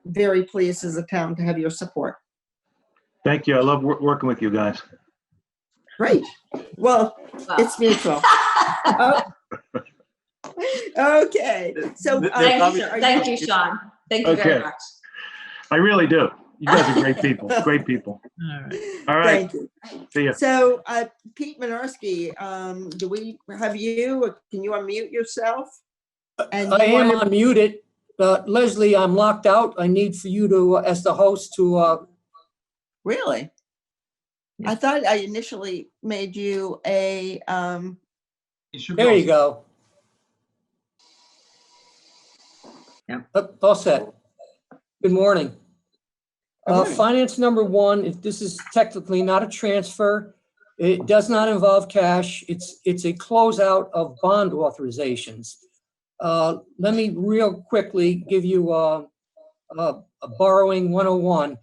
very pleased as a town to have your support. Thank you. I love working with you guys. Great. Well, it's mutual. Oh. Okay, so Thank you, Sean. Thank you very Okay. much. I really do. You guys are great people. Great people. All right. All right. Thank you. See ya. So, Pete Minarski, do we have you? Can you unmute yourself? And I you am wanna- unmuted. Leslie, I'm locked out. I need for you to, as the host, to, Really? I thought I initially made you a, there you go. Yep. All set. Good morning. Good morning. Finance number one, this is technically not a transfer. It does not involve cash. It's a closeout of bond authorizations. Let me real quickly give you a borrowing 101.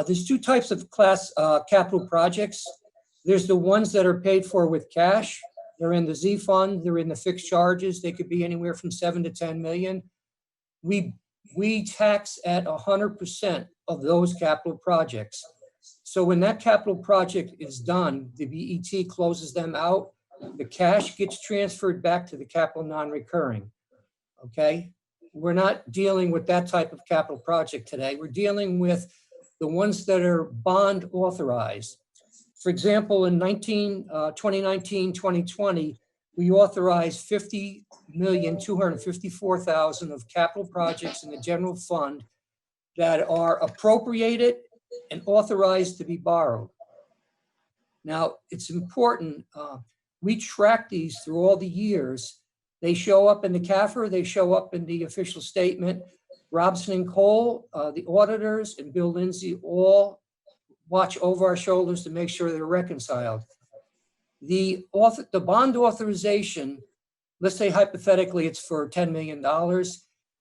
There's two types of capital projects. There's the ones that are paid for with cash. They're in the Z fund. They're in the fixed charges. They could be anywhere from 7 to 10 million. We tax at 100% of those capital projects. So when that capital project is done, the BET closes them out. The cash gets transferred back to the capital non-recurring. Okay? We're not dealing with that type of capital project today. We're dealing with the ones that are bond authorized. For example, in 2019, 2020, we authorized $50,254,000 of capital projects in the general fund that are appropriated and authorized to be borrowed. Now, it's important, we track these through all the years. They show up in the CAFR, they show up in the official statement. Robson and Cole, the auditors, and Bill Lindsay all watch over our shoulders to make sure they're reconciled. The bond authorization, let's say hypothetically it's for $10 million.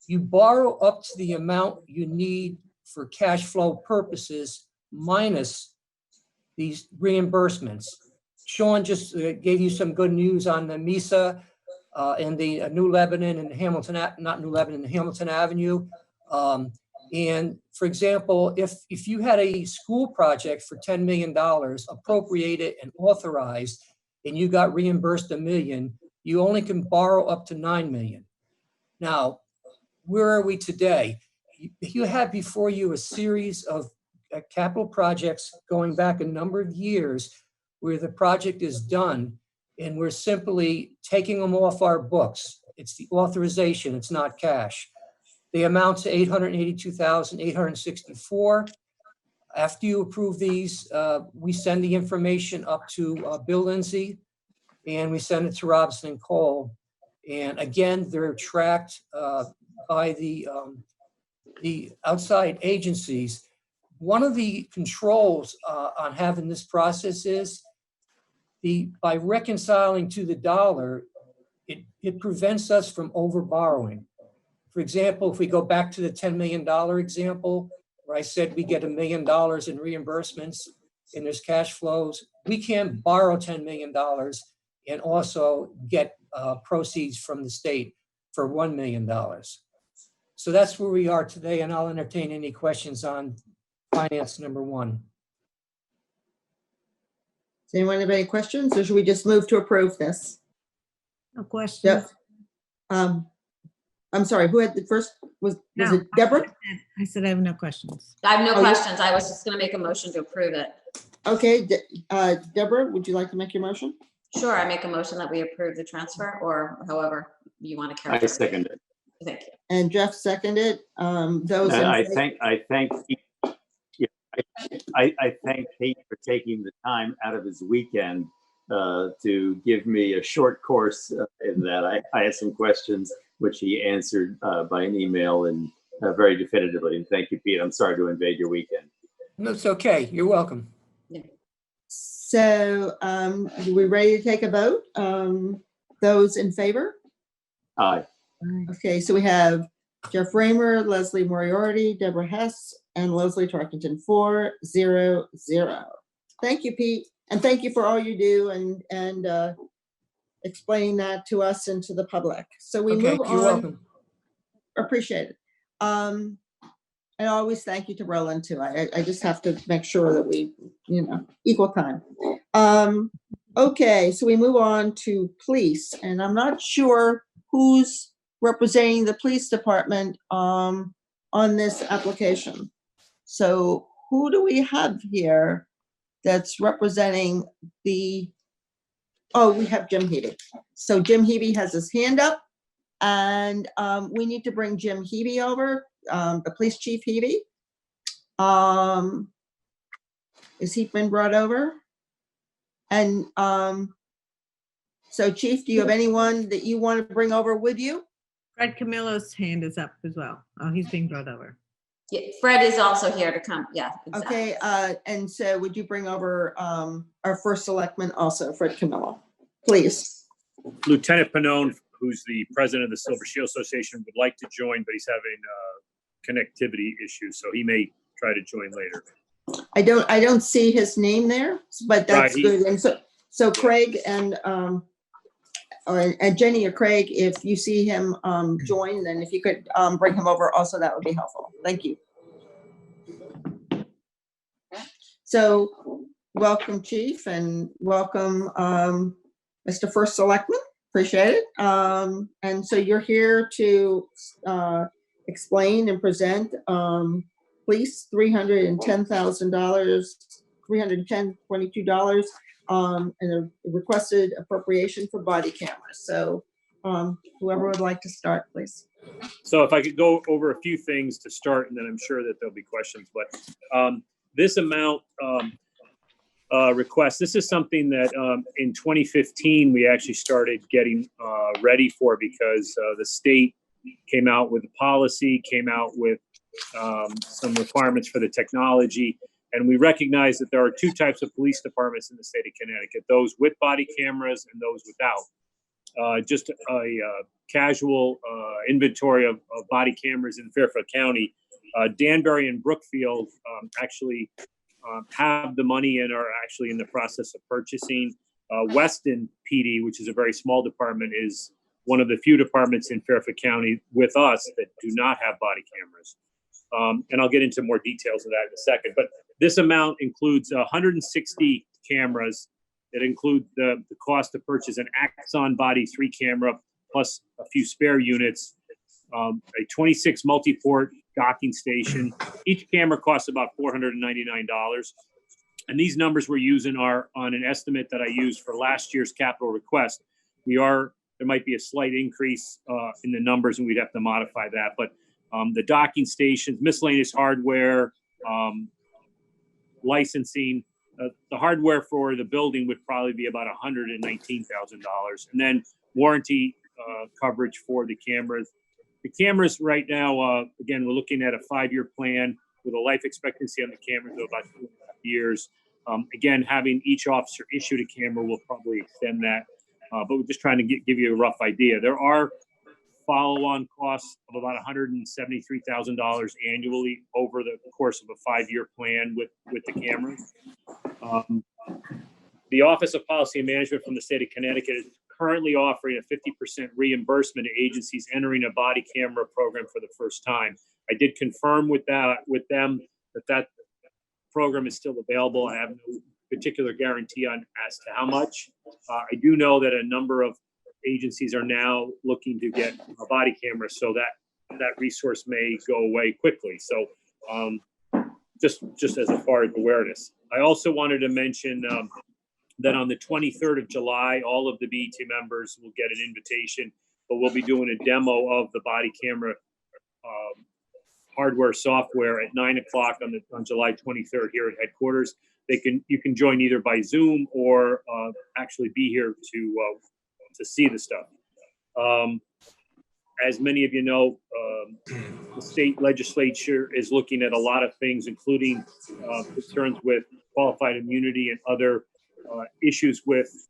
You borrow up to the amount you need for cash flow purposes minus these reimbursements. Sean just gave you some good news on the MISA and the New Lebanon and Hamilton, not New Lebanon, Hamilton Avenue. And for example, if you had a school project for $10 million appropriated and authorized, and you got reimbursed $1 million, you only can borrow up to $9 million. Now, where are we today? You have before you a series of capital projects going back a number of years where the project is done and we're simply taking them off our books. It's the authorization, it's not cash. They amount to $882,864. After you approve these, we send the information up to Bill Lindsay and we send it to Robson and Cole. And again, they're tracked by the outside agencies. One of the controls on having this process is by reconciling to the dollar, it prevents us from overborrowing. For example, if we go back to the $10 million example, where I said we get $1 million in reimbursements and there's cash flows, we can't borrow $10 million and also get proceeds from the state for $1 million. So that's where we are today, and I'll entertain any questions on finance number one. Does anyone have any questions, or should we just move to approve this? No questions. Yep. I'm sorry, who had the first, was No, it Deborah? I said I have no questions. I have no Oh, you- questions. I was just gonna make a motion to approve it. Okay, Deborah, would you like to make your motion? Sure, I make a motion that we approve the transfer, or however you want to I characterize it. second it. Thank you. And Jeff seconded, those. And in I favor- thank Pete for taking the time out of his weekend to give me a short course in that. I had some questions which he answered by an email, and very definitively. And thank you, Pete. I'm sorry to invade your weekend. No, it's okay. You're welcome. So are we ready to take a vote? Those in favor? Aye. Okay, so we have Jeff Raymer, Leslie Moriarty, Deborah Hess, and Leslie Tarkington, 4-0-0. Thank you, Pete, and thank you for all you do and explaining that to us and to the public. So we Okay, move you're on. welcome. Appreciate it. And always thank you to Roland too. I just have to make sure that we, equal time. Okay, so we move on to police, and I'm not sure who's representing the police department on this application. So who do we have here that's representing we have Jim Hebe. So Jim Hebe has his hand up, and we need to bring Jim Hebe over, the police chief Hebe. Is he been brought over? And so Chief, do you have anyone that you want to bring over with you? Fred Camillo's hand is up as well. Oh, he's being brought over. Yeah, Fred is also here to come. Yeah. Exactly. Okay, and so would you bring over our first selectman also, Fred Camillo, please? Lieutenant Pannone, who's the president of the Silver Shield Association, would like to join, but he's having connectivity issues, so he may try to join later. I don't see his name there, but that's Right, good. And so Craig and Jenny or Craig, if you see him join, then if you could bring him over also, that would be helpful. Thank you. So welcome, Chief, and welcome, Mr. First Selectman. Appreciate it. And so you're here to explain and present police $310,000, $322, and a requested appropriation for body cameras. So whoever would like to start, please. So if I could go over a few things to start, and then I'm sure that there'll be questions, but this amount request, this is something that in 2015, we actually started getting ready for, because the state came out with a policy, came out with some requirements for the technology. And we recognize that there are two types of police departments in the state of Connecticut, those with body cameras and those without. Just a casual inventory of body cameras in Fairfield County. Danbury and Brookfield actually have the money and are actually in the process of purchasing. Weston PD, which is a very small department, is one of the few departments in Fairfield County with us that do not have body cameras. And I'll get into more details of that in a second. But this amount includes 160 cameras. That include the cost to purchase an Axon Body 3 camera plus a few spare units, a 26 multi-port docking station. Each camera costs about $499. And these numbers we're using are on an estimate that I used for last year's capital request. There might be a slight increase in the numbers, and we'd have to modify that. But the docking stations, miscellaneous hardware, licensing, the hardware for the building would probably be about $119,000. And then warranty coverage for the cameras. The cameras right now, again, we're looking at a 5-year plan with a life expectancy on the cameras of about 2.5 years. Again, having each officer issued a camera will probably extend that. But we're just trying to give you a rough idea. There are follow-on costs of about $173,000 annually over the course of a 5-year plan with the cameras. The Office of Policy and Management from the state of Connecticut is currently offering a 50% reimbursement to agencies entering a body camera program for the first time. I did confirm with them that program is still available. I have no particular guarantee on as to how much. I do know that a number of agencies are now looking to get a body camera, so that resource may go away quickly. So just as a far as awareness. I also wanted to mention that on the 23rd of July, all of the BET members will get an invitation, but we'll be doing a demo of the body camera hardware software at 9 o'clock on July 23rd here at headquarters. You can join either by Zoom or actually be here to see the stuff. As many of you know, the state legislature is looking at a lot of things, including concerns with qualified immunity and other issues with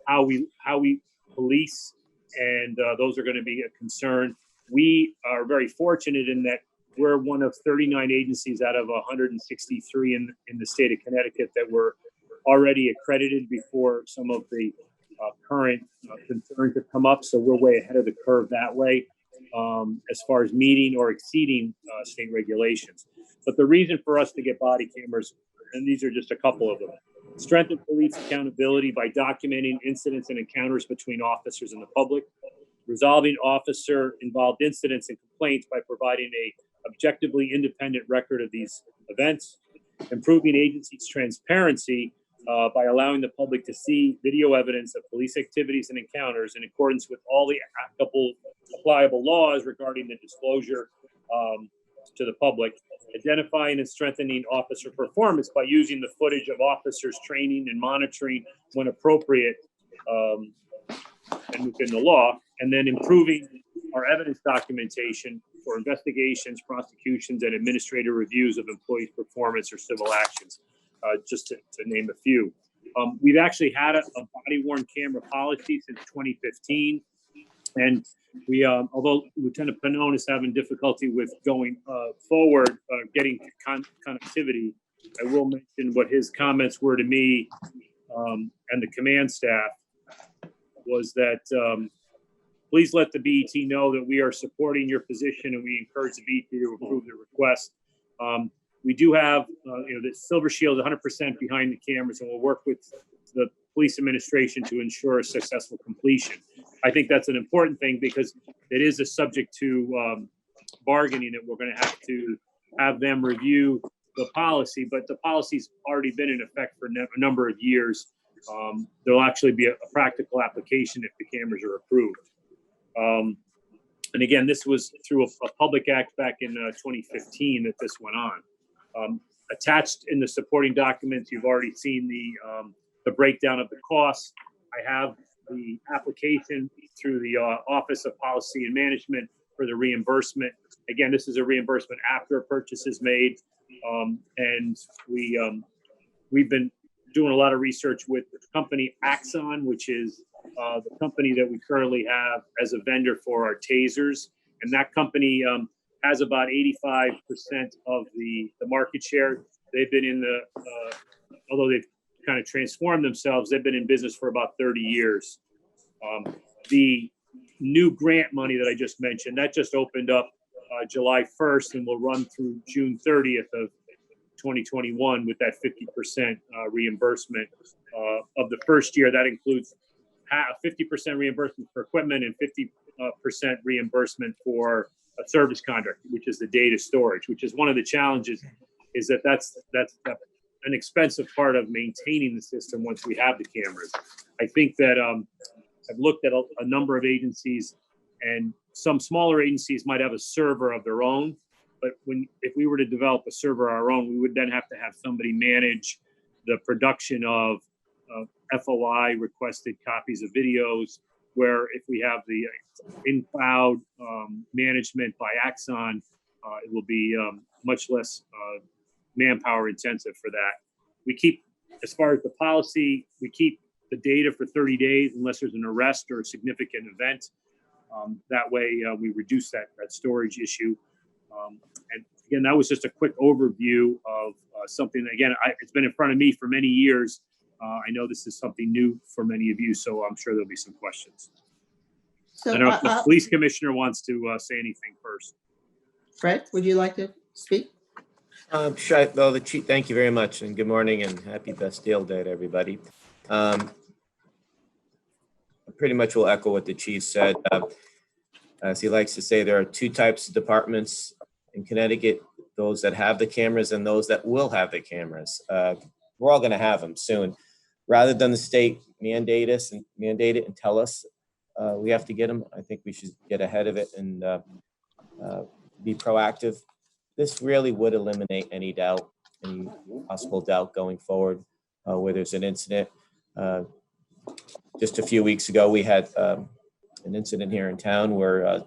how we police, and those are going to be a concern. We are very fortunate in that we're one of 39 agencies out of 163 in the state of Connecticut that were already accredited before some of the current concerns have come up. So we're way ahead of the curve that way, as far as meeting or exceeding state regulations. But the reason for us to get body cameras, and these are just a couple of them: strengthen police accountability by documenting incidents and encounters between officers and the public, resolving officer-involved incidents and complaints by providing a objectively independent record of these events, improving agency's transparency by allowing the public to see video evidence of police activities and encounters in accordance with all the applicable laws regarding the disclosure to the public, identifying and strengthening officer performance by using the footage of officers training and monitoring when appropriate and within the law, and then improving our evidence documentation for investigations, prosecutions, and administrative reviews of employees' performance or civil actions, just to name a few. We've actually had a body-worn camera policy since 2015, and we, although Lieutenant Pannone is having difficulty with going forward, getting connectivity, I will mention what his comments were to me and the command staff was that please let the BET know that we are supporting your position and we encourage the BET to approve the request. We do have, the Silver Shield 100% behind the cameras, and we'll work with the police administration to ensure a successful completion. I think that's an important thing because it is a subject to bargaining that we're going to have them review the policy, but the policy's already been in effect for a number of years. There'll actually be a practical application if the cameras are approved. And again, this was through a public act back in 2015 that this went on. Attached in the supporting documents, you've already seen the breakdown of the costs. I have the application through the Office of Policy and Management for the reimbursement. Again, this is a reimbursement after a purchase is made. And we've been doing a lot of research with the company Axon, which is the company that we currently have as a vendor for our tasers. And that company has about 85% of the market share. They've been in although they've kind of transformed themselves, they've been in business for about 30 years. The new grant money that I just mentioned, that just opened up July 1st and will run through June 30th of 2021 with that 50% reimbursement of the first year. That includes 50% reimbursement for equipment and 50% reimbursement for a service contract, which is the data storage, which is one of the challenges, is that's an expensive part of maintaining the system once we have the cameras. I think that I've looked at a number of agencies, and some smaller agencies might have a server of their own, but if we were to develop a server of our own, we would then have to have somebody manage the production of FOI requested copies of videos, where if we have the in-cloud management by Axon, it will be much less manpower intensive for that. We keep, as far as the policy, we keep the data for 30 days unless there's an arrest or a significant event. That way we reduce that storage issue. And again, that was just a quick overview of something that, again, it's been in front of me for many years. I know this is something new for many of you, so I'm sure there'll be some questions. So, I don't know if the police commissioner wants to say anything first. Fred, would you like to speak? Sure. Well, the chief, thank you very much, and good morning, and happy Bastille Day to everybody. I pretty much will echo what the chief said. As he likes to say, there are two types of departments in Connecticut: those that have the cameras and those that will have the cameras. We're all going to have them soon. Rather than the state mandate it and tell us we have to get them, I think we should get ahead of it and be proactive. This really would eliminate any doubt, any possible doubt going forward where there's an incident. Just a few weeks ago, we had an incident here in town where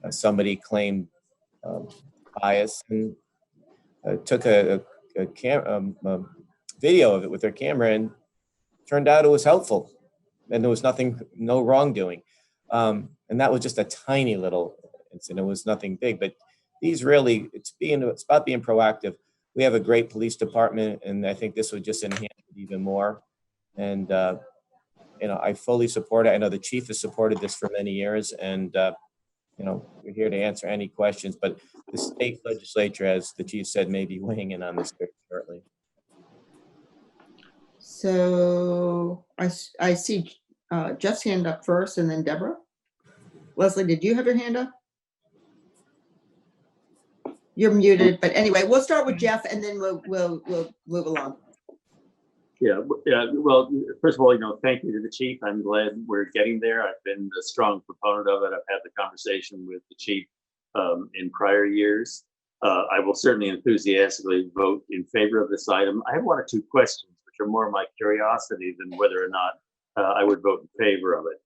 somebody claimed bias and took a video of it with their camera, and turned out it was helpful, and there was no wrongdoing. And that was just a tiny little incident. It was nothing big, but these really, it's about being proactive. We have a great police department, and I think this would just enhance it even more. And I fully support it. I know the chief has supported this for many years, and we're here to answer any questions. But the state legislature, as the chief said, may be weighing in on this very shortly. So I see Jeff's hand up first, and then Deborah. Leslie, did you have your hand up? You're muted, but anyway, we'll start with Jeff, and then we'll move along. Yeah. Well, first of all, thank you to the chief. I'm glad we're getting there. I've been a strong proponent of it. I've had the conversation with the chief in prior years. I will certainly enthusiastically vote in favor of this item. I have one or two questions, which are more my curiosity than whether or not I would vote in favor of it.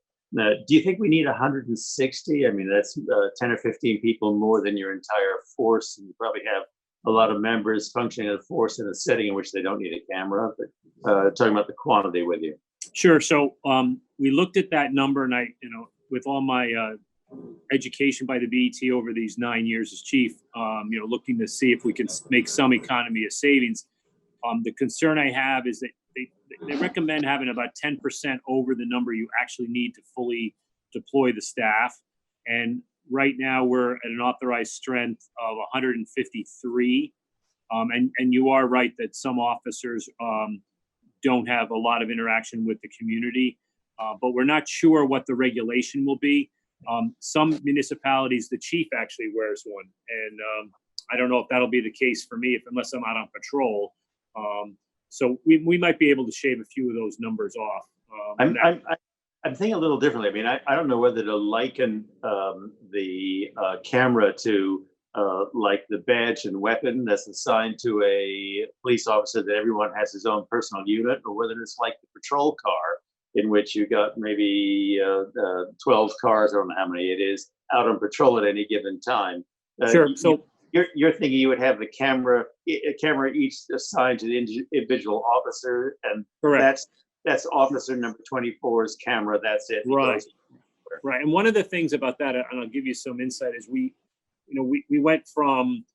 Do you think we need 160? I mean, that's 10 or 15 people more than your entire force, and you probably have a lot of members functioning as a force in a setting in which they don't need a camera. But talking about the quantity with you. Sure. So we looked at that number, and with all my education by the BET over these 9 years as chief, looking to see if we can make some economy of savings. The concern I have is that they recommend having about 10% over the number you actually need to fully deploy the staff. And right now we're at an authorized strength of 153. And you are right that some officers don't have a lot of interaction with the community, but we're not sure what the regulation will be. Some municipalities, the chief actually wears one, and I don't know if that'll be the case for me unless I'm out on patrol. So we might be able to shave a few of those numbers off. I'm thinking a little differently. I mean, I don't know whether to liken the camera to like the badge and weapon that's assigned to a police officer that everyone has his own personal unit, or whether it's like the patrol car in which you got maybe 12 cars, I don't know how many it is, out on patrol at any given time. Sure. So you're thinking you would have a camera each assigned to the individual officer, and correct. That's officer number 24's camera. That's it. Right. Right. And one of the things about that, and I'll give you some insight, is we went from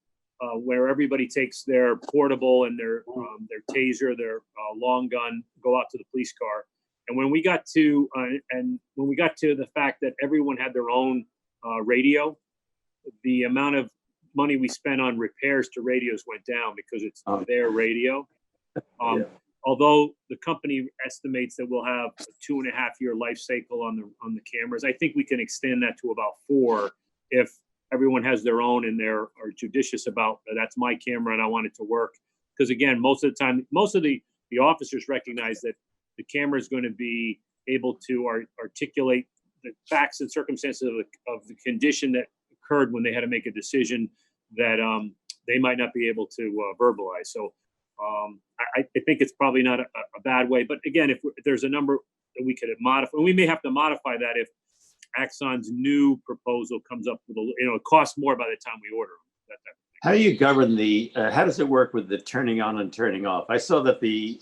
where everybody takes their portable and their taser, their long gun, go out to the police car. And when we got to the fact that everyone had their own radio, the amount of money we spent on repairs to radios went down because it's their radio. Although the company estimates that we'll have a 2.5-year life cycle on the cameras, I think we can extend that to about 4 if everyone has their own and are judicious about that's my camera and I want it to work. Because again, most of the time, most of the officers recognize that the camera is going to be able to articulate the facts and circumstances of the condition that occurred when they had to make a decision that they might not be able to verbalize. So I think it's probably not a bad way. But again, if there's a number that we could modify, and we may have to modify that if Axon's new proposal comes up with it costs more by the time we order them. How do you govern how does it work with the turning on and turning off? I saw that the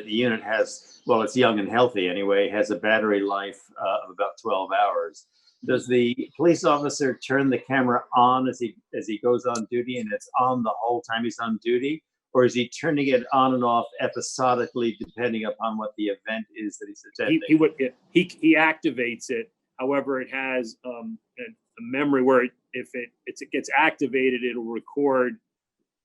unit has, well, it's young and healthy anyway, has a battery life of about 12 hours. Does the police officer turn the camera on as he goes on duty, and it's on the whole time he's on duty? Or is he turning it on and off episodically depending upon what the event is that he's attending? He activates it. However, it has a memory where if it gets activated, it'll record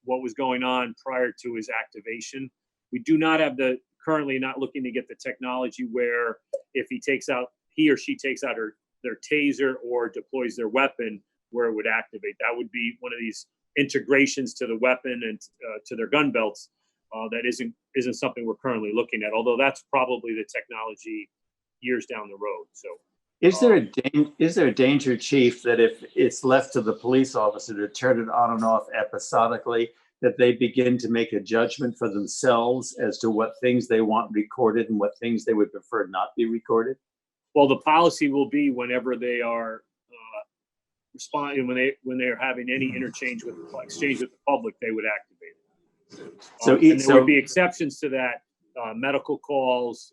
what was going on prior to his activation. We do not have currently not looking to get the technology where if he or she takes out their taser or deploys their weapon, where it would activate. That would be one of these integrations to the weapon and to their gun belts. That isn't something we're currently looking at, although that's probably the technology years down the road. So is there a danger, Chief, that if it's left to the police officer to turn it on and off episodically, that they begin to make a judgment for themselves as to what things they want recorded and what things they would prefer not be recorded? Well, the policy will be whenever they are respond, and when they're having any exchange with the public, they would activate it. So, And there would be exceptions to that, medical calls,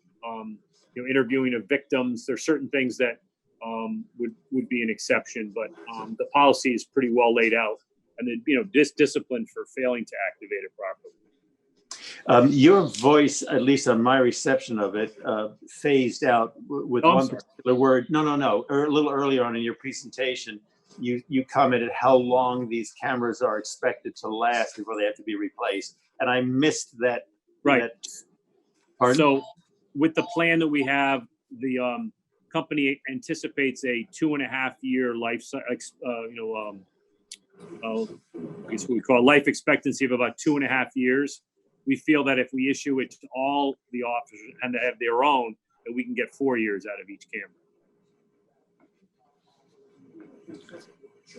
interviewing of victims. There's certain things that would be an exception, but the policy is pretty well laid out, and then discipline for failing to activate it properly. Your voice, at least on my reception of it, phased out with one particular word. No. A little earlier on in your presentation, you commented how long these cameras are expected to last before they have to be replaced, and I missed that. Right. Pardon? So, with the plan that we have, the company anticipates a 2.5-year life, I guess we call life expectancy of about 2.5 years. We feel that if we issue it to all the officers and they have their own, that we can get 4 years out of each camera.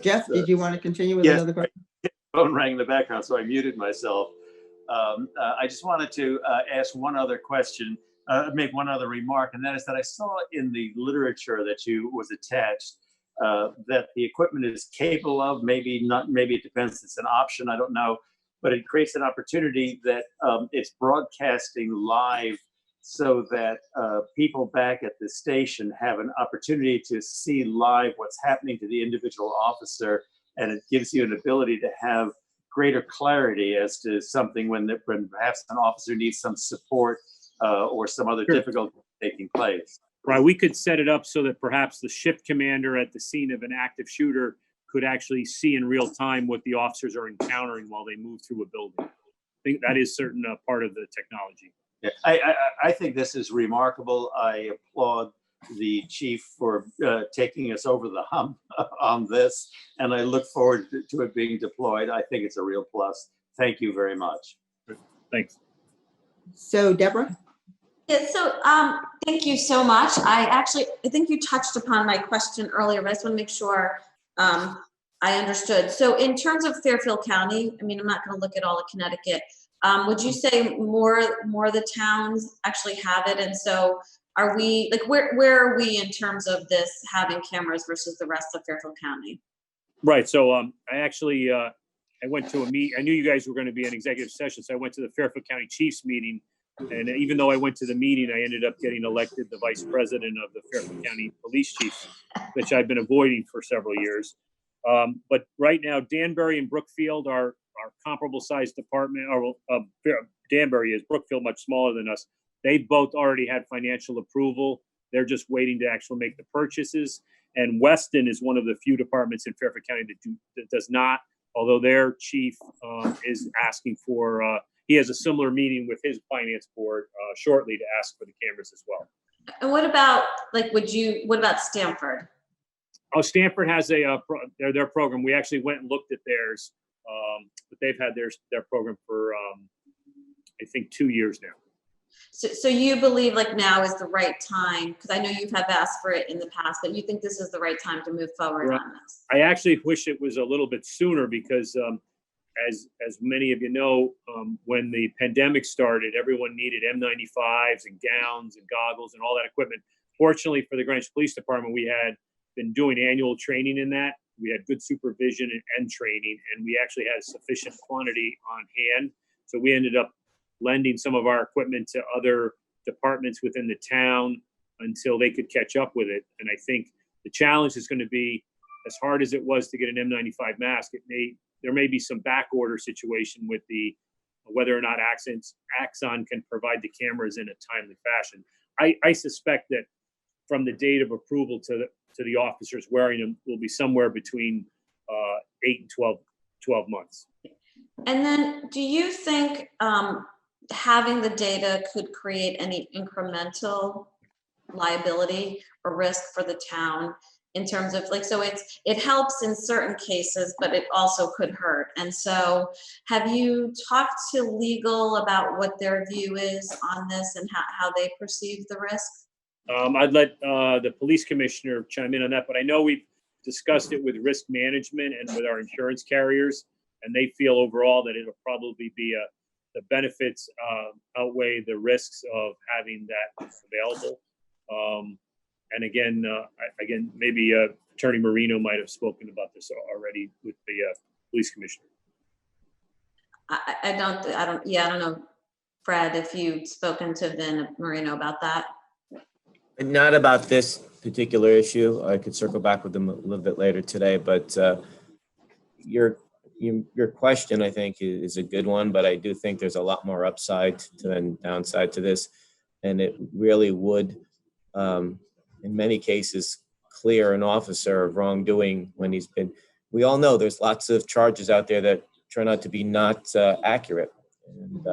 Jeff, did you want to continue with Yes. another question? Phone rang in the background, so I muted myself. I just wanted to ask one other question, make one other remark, and that is that I saw in the literature that was attached that the equipment is capable of, maybe not, maybe it depends, it's an option, I don't know, but it creates an opportunity that it's broadcasting live so that people back at the station have an opportunity to see live what's happening to the individual officer, and it gives you an ability to have greater clarity as to something when perhaps an officer needs some support or some other difficulty taking place. Right, we could set it up so that perhaps the shift commander at the scene of an active shooter could actually see in real time what the officers are encountering while they move through a building. I think that is certain part of the technology. Yeah, I think this is remarkable. I applaud the chief for taking us over the hump on this, and I look forward to it being deployed. I think it's a real plus. Thank you very much. Thanks. So Deborah? Yeah, so thank you so much. I think you touched upon my question earlier, but I just want to make sure I understood. So in terms of Fairfield County, I mean, I'm not going to look at all of Connecticut. Would you say more of the towns actually have it? And so are we, like, where are we in terms of this having cameras versus the rest of Fairfield County? Right, so I actually, I went to a meet. I knew you guys were going to be in executive session, so I went to the Fairfield County Chiefs meeting. And even though I went to the meeting, I ended up getting elected the vice president of the Fairfield County Police Chiefs, which I've been avoiding for several years. But right now, Danbury and Brookfield are comparable sized department, or Danbury is, Brookfield much smaller than us. They've both already had financial approval. They're just waiting to actually make the purchases. And Weston is one of the few departments in Fairfield County that does not, although their chief is asking for, he has a similar meeting with his finance board shortly to ask for the cameras as well. And what about, like, what about Stanford? Oh, Stanford has their program. We actually went and looked at theirs, but they've had their program for, I think, 2 years now. So you believe like now is the right time, because I know you have asked for it in the past, but you think this is the right time to move forward on this? I actually wish it was a little bit sooner because as many of you know, when the pandemic started, everyone needed N95s and gowns and goggles and all that equipment. Fortunately for the Greenwich Police Department, we had been doing annual training in that. We had good supervision and training, and we actually had a sufficient quantity on hand. So we ended up lending some of our equipment to other departments within the town until they could catch up with it. And I think the challenge is going to be, as hard as it was to get an N95 mask, there may be some back order situation with whether or not Axon can provide the cameras in a timely fashion. I suspect that from the date of approval to the officers wearing them will be somewhere between 8 and 12 months. And then do you think having the data could create any incremental liability or risk for the town in terms of, like, so it helps in certain cases, but it also could hurt? And so have you talked to legal about what their view is on this and how they perceive the risk? I'd let the police commissioner chime in on that, but I know we've discussed it with risk management and with our insurance carriers, and they feel overall that it'll probably be the benefits outweigh the risks of having that available. And again, maybe Attorney Marino might have spoken about this already with the police commissioner. I don't know, Fred, if you've spoken to Vin Marino about that. Not about this particular issue. I could circle back with them a little bit later today, but your question, I think, is a good one, but I do think there's a lot more upside than downside to this. And it really would, in many cases, clear an officer of wrongdoing when he's been, we all know there's lots of charges out there that turn out to be not accurate. And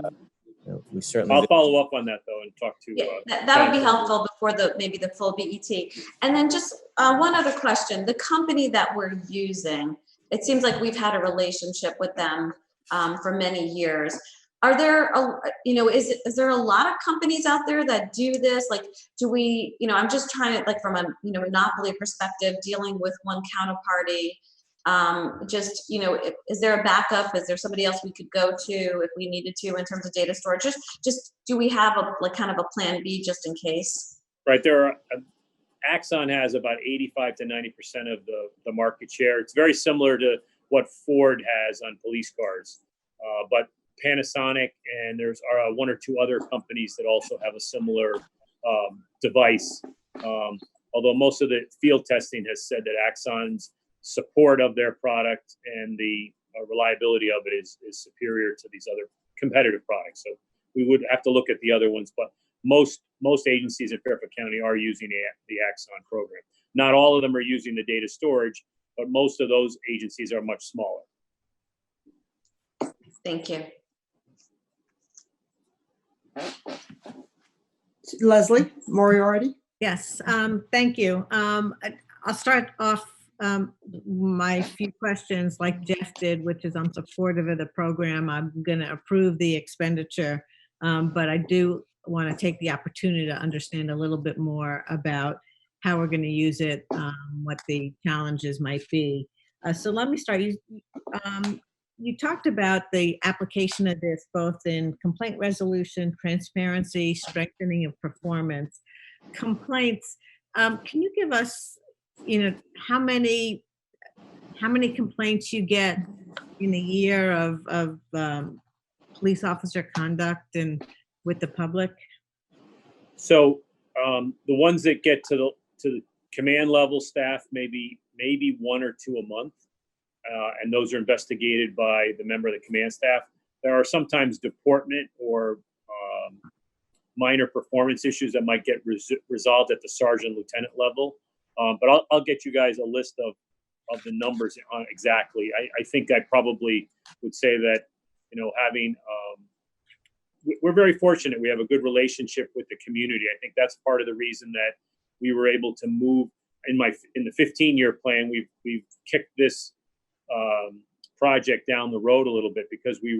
we certainly. I'll follow up on that though and talk to. Yeah, that would be helpful before maybe the full BET. And then just one other question, the company that we're using, it seems like we've had a relationship with them for many years. Are there, is there a lot of companies out there that do this? Like, do we, I'm just trying to, like, from a, monopoly perspective, dealing with one counterparty, is there a backup? Is there somebody else we could go to if we needed to in terms of data storage? Just do we have kind of a plan B just in case? Right, Axon has about 85 to 90% of the market share. It's very similar to what Ford has on police cars, but Panasonic and there's one or two other companies that also have a similar device. Although most of the field testing has said that Axon's support of their product and the reliability of it is superior to these other competitive products. So we would have to look at the other ones, but most agencies in Fairfield County are using the Axon program. Not all of them are using the data storage, but most of those agencies are much smaller. Thank you. Leslie Moriarty. Yes, thank you. I'll start off my few questions like Jeff did, which is I'm supportive of the program. I'm going to approve the expenditure, but I do want to take the opportunity to understand a little bit more about how we're going to use it, what the challenges might be. So let me start. You talked about the application of this both in complaint resolution, transparency, strengthening of performance. Complaints, can you give us, how many complaints you get in a year of police officer conduct and with the public? So the ones that get to the command level staff, maybe one or two a month. And those are investigated by the member of the command staff. There are sometimes deportment or minor performance issues that might get resolved at the sergeant lieutenant level. But I'll get you guys a list of the numbers on exactly. I think I probably would say that, we're very fortunate. We have a good relationship with the community. I think that's part of the reason that we were able to move in the 15-year plan. We've kicked this project down the road a little bit because we've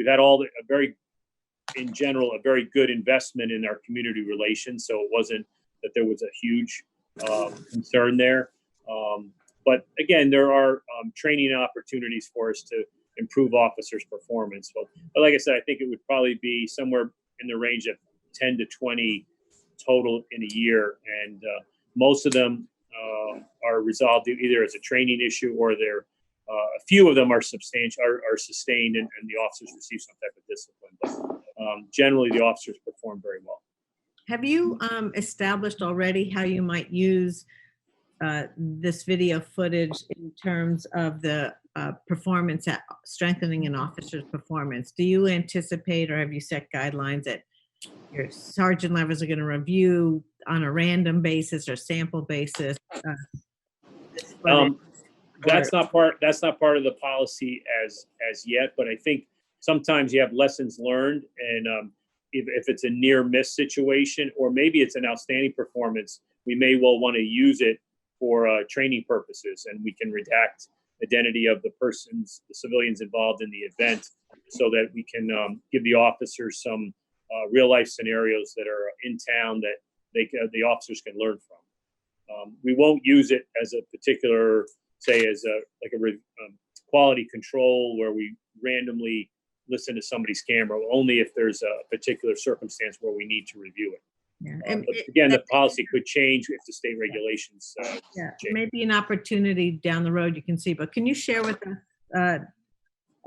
had in general, a very good investment in our community relations. So it wasn't that there was a huge concern there. But again, there are training opportunities for us to improve officers' performance. But like I said, I think it would probably be somewhere in the range of 10 to 20 total in a year. And most of them are resolved either as a training issue or a few of them are sustained and the officers receive some type of discipline. But generally, the officers perform very well. Have you established already how you might use this video footage in terms of the performance at strengthening an officer's performance? Do you anticipate or have you set guidelines that your sergeant levels are going to review on a random basis or sample basis? That's not part of the policy as yet, but I think sometimes you have lessons learned, and if it's a near miss situation or maybe it's an outstanding performance, we may well want to use it for training purposes, and we can redact identity of the civilians involved in the event, so that we can give the officers some real life scenarios that are in town that the officers can learn from. We won't use it as a particular, say, as a quality control where we randomly listen to somebody's camera, only if there's a particular circumstance where we need to review it. Yeah. But again, the policy could change if the state regulations. Yeah, change. maybe an opportunity down the road you can see, but can you share with us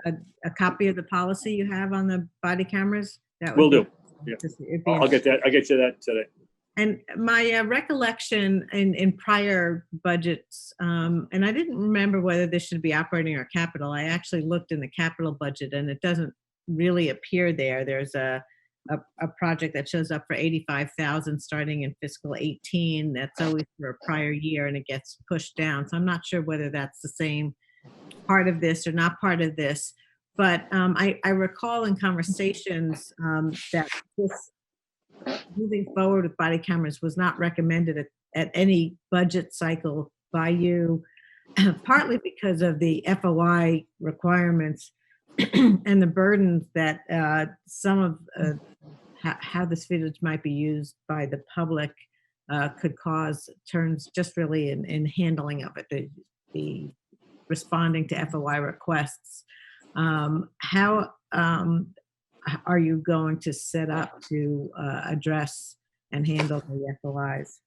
a copy of the policy you have on the body cameras? That Will would do. Yeah. it'd be I'll get that. I'll get you that today. And my recollection in prior budgets, and I didn't remember whether this should be operating or capital. I actually looked in the capital budget and it doesn't really appear there. There's a project that shows up for 85,000 starting in fiscal 18. That's always for a prior year and it gets pushed down. So I'm not sure whether that's the same part of this or not part of this. But I recall in conversations that this moving forward with body cameras was not recommended at any budget cycle by you, partly because of the FOI requirements and the burdens that some of how this footage might be used by the public could cause turns just really in handling of it, the responding to FOI requests. How are you going to set up to address and handle the FOIs?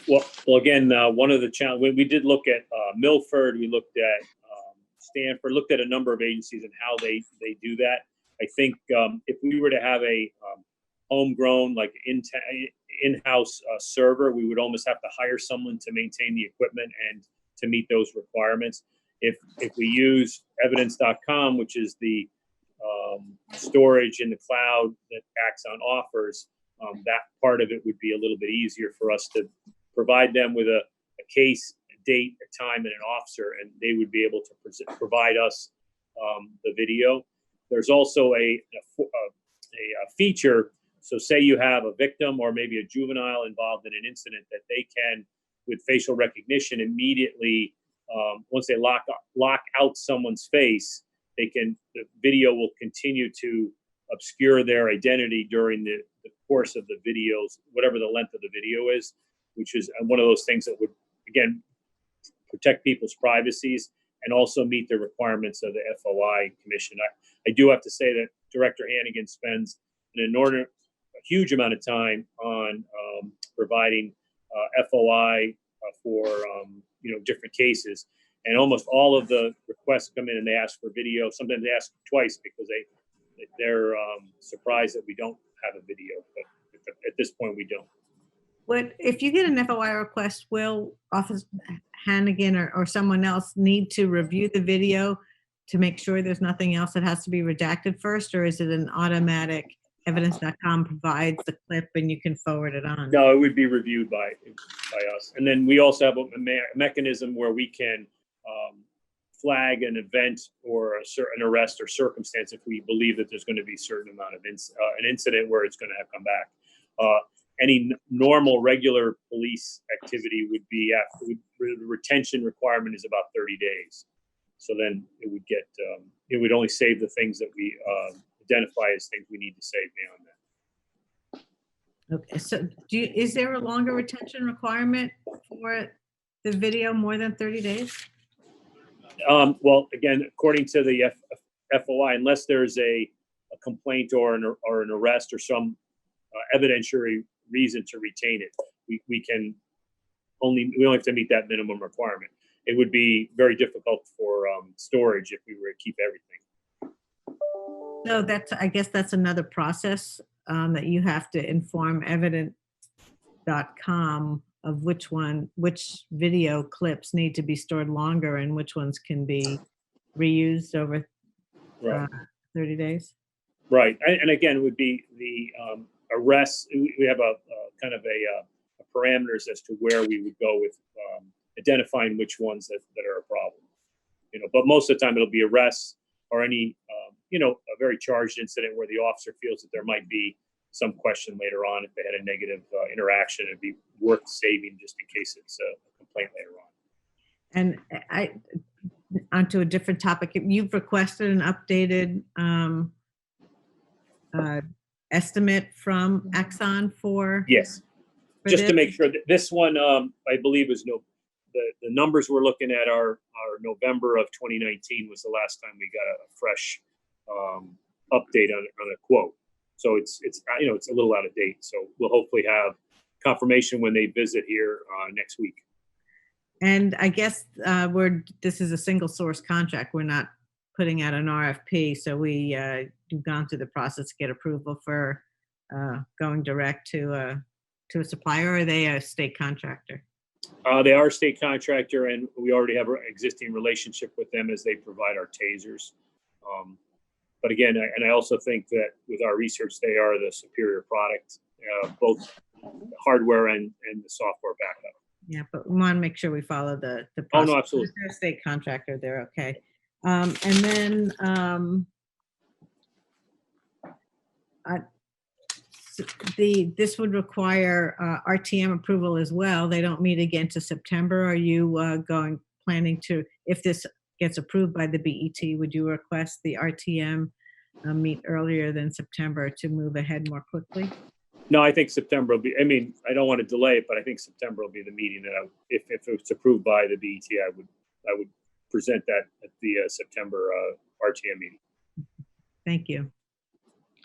Well, again, one of the challenges, we did look at Milford, we looked at Stanford, looked at a number of agencies and how they do that. I think if we were to have a homegrown, like in-house server, we would almost have to hire someone to maintain the equipment and to meet those requirements. If we use evidence.com, which is the storage in the cloud that Axon offers, that part of it would be a little bit easier for us to provide them with a case, a date, a time, and an officer, and they would be able to provide us the video. There's also a feature. So say you have a victim or maybe a juvenile involved in an incident that they can, with facial recognition, immediately, once they lock out someone's face, the video will continue to obscure their identity during the course of the videos, whatever the length of the video is, which is one of those things that would, again, protect people's privacies and also meet the requirements of the FOI Commission. I do have to say that Director Hannigan spends a huge amount of time on providing FOI for different cases, and almost all of the requests come in and they ask for video. Sometimes they ask twice because they're surprised that we don't have a video, but at this point we don't. If you get an FOI request, will Officer Hannigan or someone else need to review the video to make sure there's nothing else that has to be redacted first, or is it an automatic evidence.com provides the clip and you can forward it on? No, it would be reviewed by us. And then we also have a mechanism where we can flag an event or an arrest or circumstance if we believe that there's going to be a certain amount of an incident where it's going to come back. Any normal, regular police activity would be the retention requirement is about 30 days. So then it would it would only save the things that we identify as things we need to save beyond that. Okay, so is there a longer retention requirement for the video, more than 30 days? Well, again, according to the FOI, unless there's a complaint or an arrest or some evidentiary reason to retain it, we only have to meet that minimum requirement. It would be very difficult for storage if we were to keep everything. So I guess that's another process that you have to inform evidence.com of which video clips need to be stored longer and which ones can be reused over 30 days. Right, and again, it would be the arrests. We have a kind of a parameters as to where we would go with identifying which ones that are a problem. But most of the time it'll be arrests or any a very charged incident where the officer feels that there might be some question later on if they had a negative interaction. It'd be worth saving just in case it's a complaint later on. And onto a different topic, you've requested an updated estimate from Axon for? Yes, just to make sure that this one, I believe the numbers we're looking at are November of 2019 was the last time we got a fresh update on a quote. So it's it's a little out of date. So we'll hopefully have confirmation when they visit here next week. And I guess this is a single source contract. We're not putting out an RFP. So we've gone through the process to get approval for going direct to a supplier, or are they a state contractor? They are a state contractor, and we already have an existing relationship with them as they provide our tasers. But again, I also think that with our research, they are the superior product, both hardware and the software backup. Yeah, but we want to make sure we follow the process. Oh, no, absolutely. If they're a state contractor, they're okay. And then this would require RTM approval as well. They don't meet again to September. Are you planning to, if this gets approved by the BET, would you request the RTM meet earlier than September to move ahead more quickly? No, I think September will be, I don't want to delay it, but I think September will be the meeting that if it's approved by the BET, I would present that at the September RTM meeting. Thank you.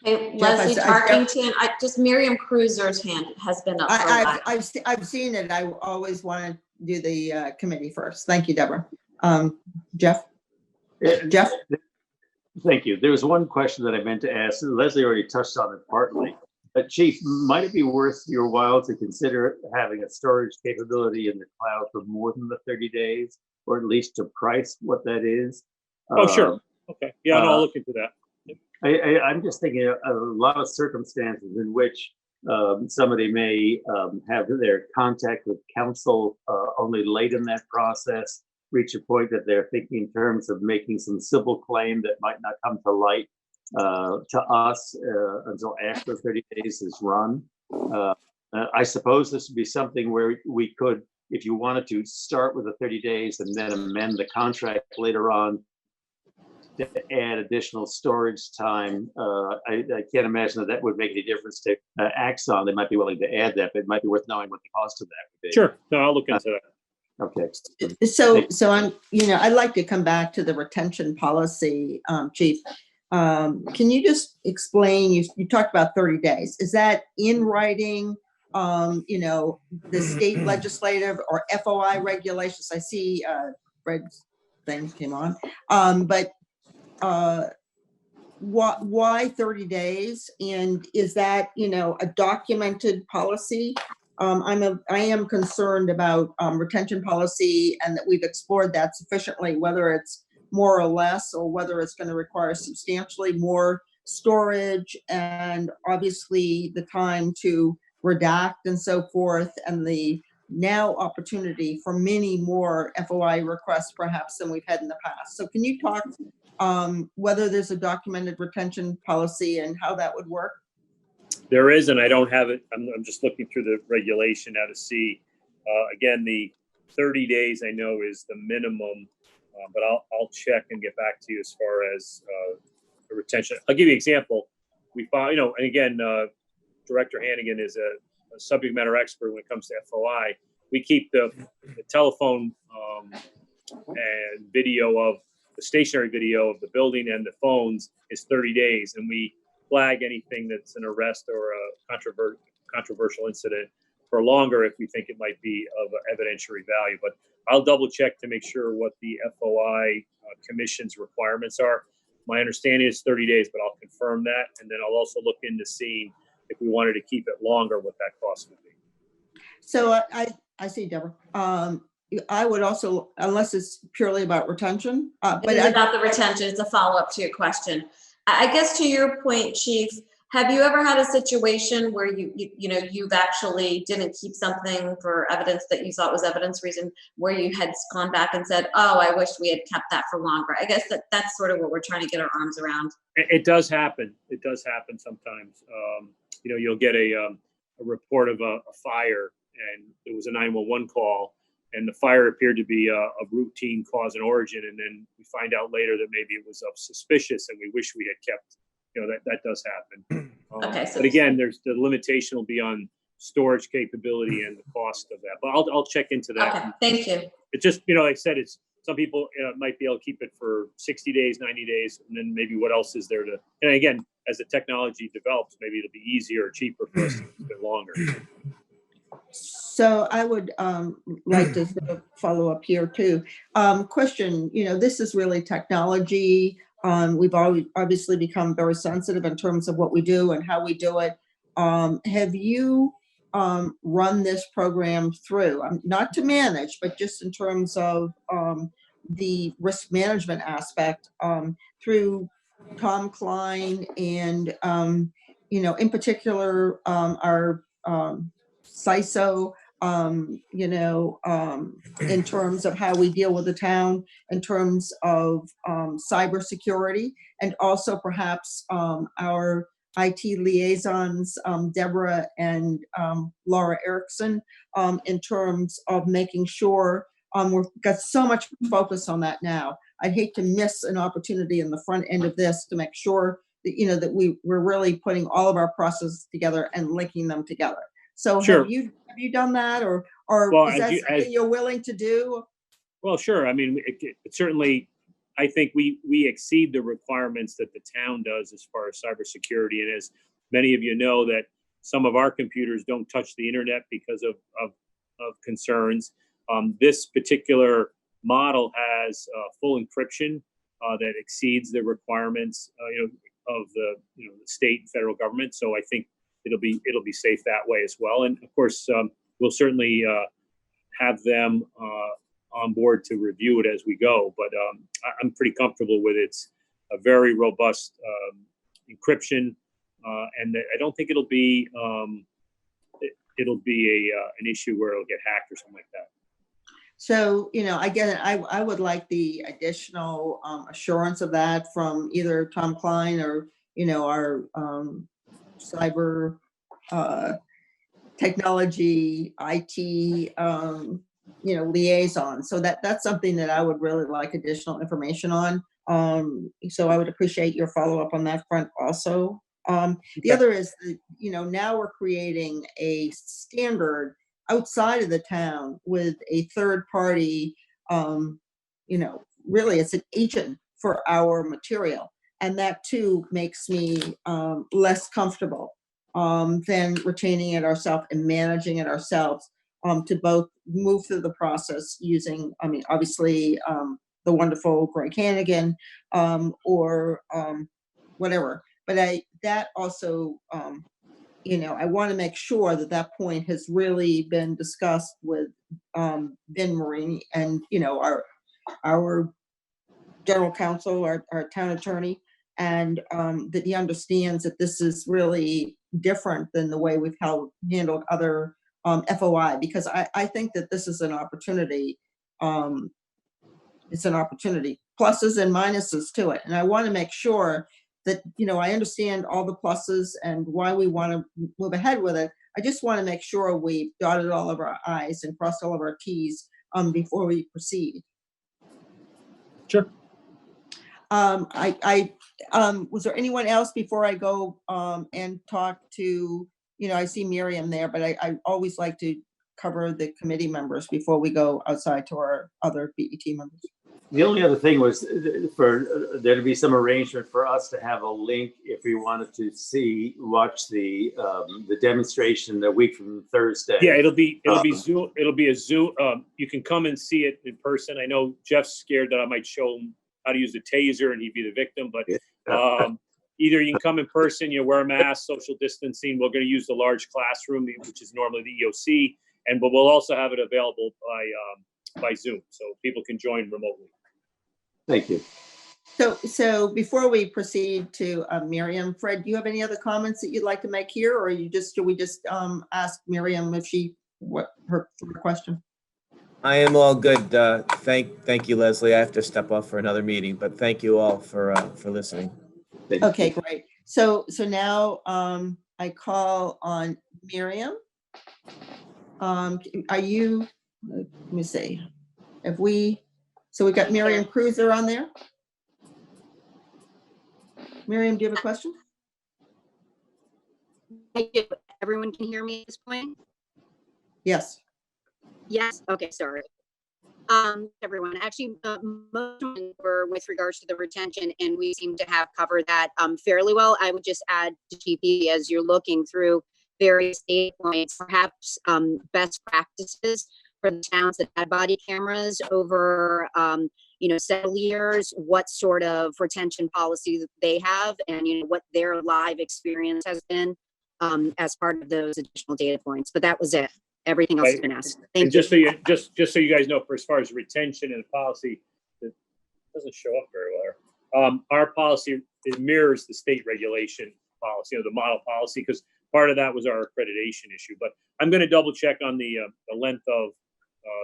Hey, Jeff, Leslie Tarkington, just Miriam Cruiser's hand has been up for a while. I've seen it. I always want to do the committee first. Thank you, Deborah. Jeff? Jeff? Thank you. There was one question that I meant to ask. Leslie already touched on it partly. But Chief, might it be worth your while to consider having a storage capability in the cloud for more than the 30 days, or at least to price what that is? Oh, sure. Okay. Yeah, I'll look into that. I'm just thinking of a lot of circumstances in which somebody may have their contact with counsel only late in that process, reach a point that they're thinking in terms of making some civil claim that might not come to light to us until after 30 days is run. I suppose this would be something where we could, if you wanted to, start with the 30 days and then amend the contract later on to add additional storage time. I can't imagine that would make any difference to Axon. They might be willing to add that, but it might be worth knowing what the cost of that would be. Sure. No, I'll look into that. Okay. So I'm, I'd like to come back to the retention policy, Chief. Can you just explain, you talked about 30 days. Is that in writing, the state legislative or FOI regulations? I see Fred's thing came on. But why 30 days? And is that, a documented policy? I am concerned about retention policy, and that we've explored that sufficiently, whether it's more or less, or whether it's going to require substantially more storage, and obviously the time to redact and so forth, and the now opportunity for many more FOI requests perhaps than we've had in the past. So can you talk whether there's a documented retention policy and how that would work? There is, and I don't have it. I'm just looking through the regulation now to see. Again, the 30 days I know is the minimum, but I'll check and get back to you as far as the retention. I'll give you an example. We found, and again, Director Hannigan is a subject matter expert when it comes to FOI. We keep the telephone and video of the stationary video of the building and the phones is 30 days, and we flag anything that's an arrest or a controversial incident for longer if we think it might be of evidentiary value. But I'll double check to make sure what the FOI Commission's requirements are. My understanding is 30 days, but I'll confirm that. And then I'll also look into seeing if we wanted to keep it longer, what that cost would be. So I see, Deborah. I would also, unless it's purely about retention. But it's about the retention. It's a follow-up to your question. I guess to your point, Chief, have you ever had a situation where you've actually didn't keep something for evidence that you thought was evidence reason, where you had gone back and said, oh, I wish we had kept that for longer? I guess that's sort of what we're trying to get our arms around. It does happen. It does happen sometimes. You'll get a report of a fire, and it was a 911 call, and the fire appeared to be a routine cause and origin, and then we find out later that maybe it was of suspicious, and we wish we had kept. That does happen. Okay. But again, there's the limitation will be on storage capability and the cost of that. But I'll check into that. Okay. Thank you. It just, like I said, it's some people might be able to keep it for 60 days, 90 days, and then maybe what else is there to, and again, as the technology develops, maybe it'll be easier or cheaper for us to keep it longer. So I would like to sort of follow up here too. Question, this is really technology. We've obviously become very sensitive in terms of what we do and how we do it. Have you run this program through, not to manage, but just in terms of the risk management aspect through Tom Klein and, in particular, our CISO, in terms of how we deal with the town, in terms of cybersecurity, and also perhaps our IT liaisons, Deborah and Laura Erickson, in terms of making sure we've got so much focus on that now. I'd hate to miss an opportunity in the front end of this to make sure that, that we're really putting all of our processes together and linking them together. So Sure. have you done that, or Well, is that something you're willing to do? Well, sure. I mean, it certainly, I think we exceed the requirements that the town does as far as cybersecurity. And as many of you know, that some of our computers don't touch the internet because of concerns. This particular model has full encryption that exceeds the requirements, of the state and federal government. So I think it'll be safe that way as well. And of course, we'll certainly have them on board to review it as we go. But I'm pretty comfortable with it's a very robust encryption, and I don't think it'll be an issue where it'll get hacked or something like that. So, again, I would like the additional assurance of that from either Tom Klein or, our cyber technology, IT, liaison. So that's something that I would really like additional information on. So I would appreciate your follow-up on that front also. The other is, now we're creating a standard outside of the town with a third party, really it's an agent for our material. And that too makes me less comfortable than retaining it ourselves and managing it ourselves, to both move through the process using, obviously, the wonderful Greg Hannigan, or whatever. But that also, I want to make sure that point has really been discussed with Ben Marini and, our general counsel, our town attorney, and that he understands that this is really different than the way we've handled other FOI, because I think that this is an opportunity. It's an opportunity, pluses and minuses to it. And I want to make sure that, I understand all the pluses and why we want to move ahead with it. I just want to make sure we dotted all of our I's and crossed all of our T's before we proceed. Sure. Was there anyone else before I go and talk to, I see Miriam there, but I always like to cover the committee members before we go outside to our other BET members. The only other thing was for there to be some arrangement for us to have a link if we wanted to watch the demonstration a week from Thursday. Yeah, it'll be Zoom. It'll be a Zoom. You can come and see it in person. I know Jeff's scared that I might show him how to use the taser and he'd be the victim, but either you can come in person, wear a mask, social distancing. We're going to use the large classroom, which is normally the EOC, but we'll also have it available by Zoom, so people can join remotely. Thank you. So before we proceed to Miriam, Fred, do you have any other comments that you'd like to make here, or should we just ask Miriam if her question? I am all good. Thank you, Leslie. I have to step off for another meeting, but thank you all for listening. Okay, great. So now I call on Miriam. Are you? Let me see. So we got Miriam Cruiser on there. Miriam, do you have a question? I do. Everyone can hear me at this point? Yes. Yes. Okay. Sorry. Everyone. Actually, most of them were with regards to the retention, and we seem to have covered that fairly well. I would just add to GP, as you're looking through various data points, perhaps best practices for the towns that had body cameras over several years, what sort of retention policy they have, and what their live experience has been as part of those additional data points. But that was it. Everything else has been asked. Thank you. Just so you guys know, for as far as retention and policy, it doesn't show up very well. Our policy, it mirrors the state regulation policy, or the model policy, because part of that was our accreditation issue. But I'm going to double check on the length of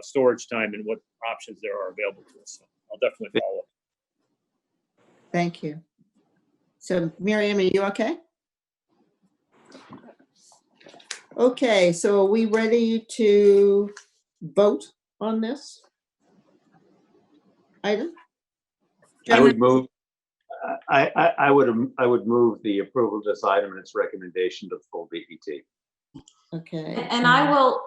storage time and what options there are available to us. So I'll definitely follow up. Thank you. So Miriam, are you okay? Okay, so are we ready to vote on this item? I would move. I would move the approval of this item and its recommendation to the full BET. Okay. And I will,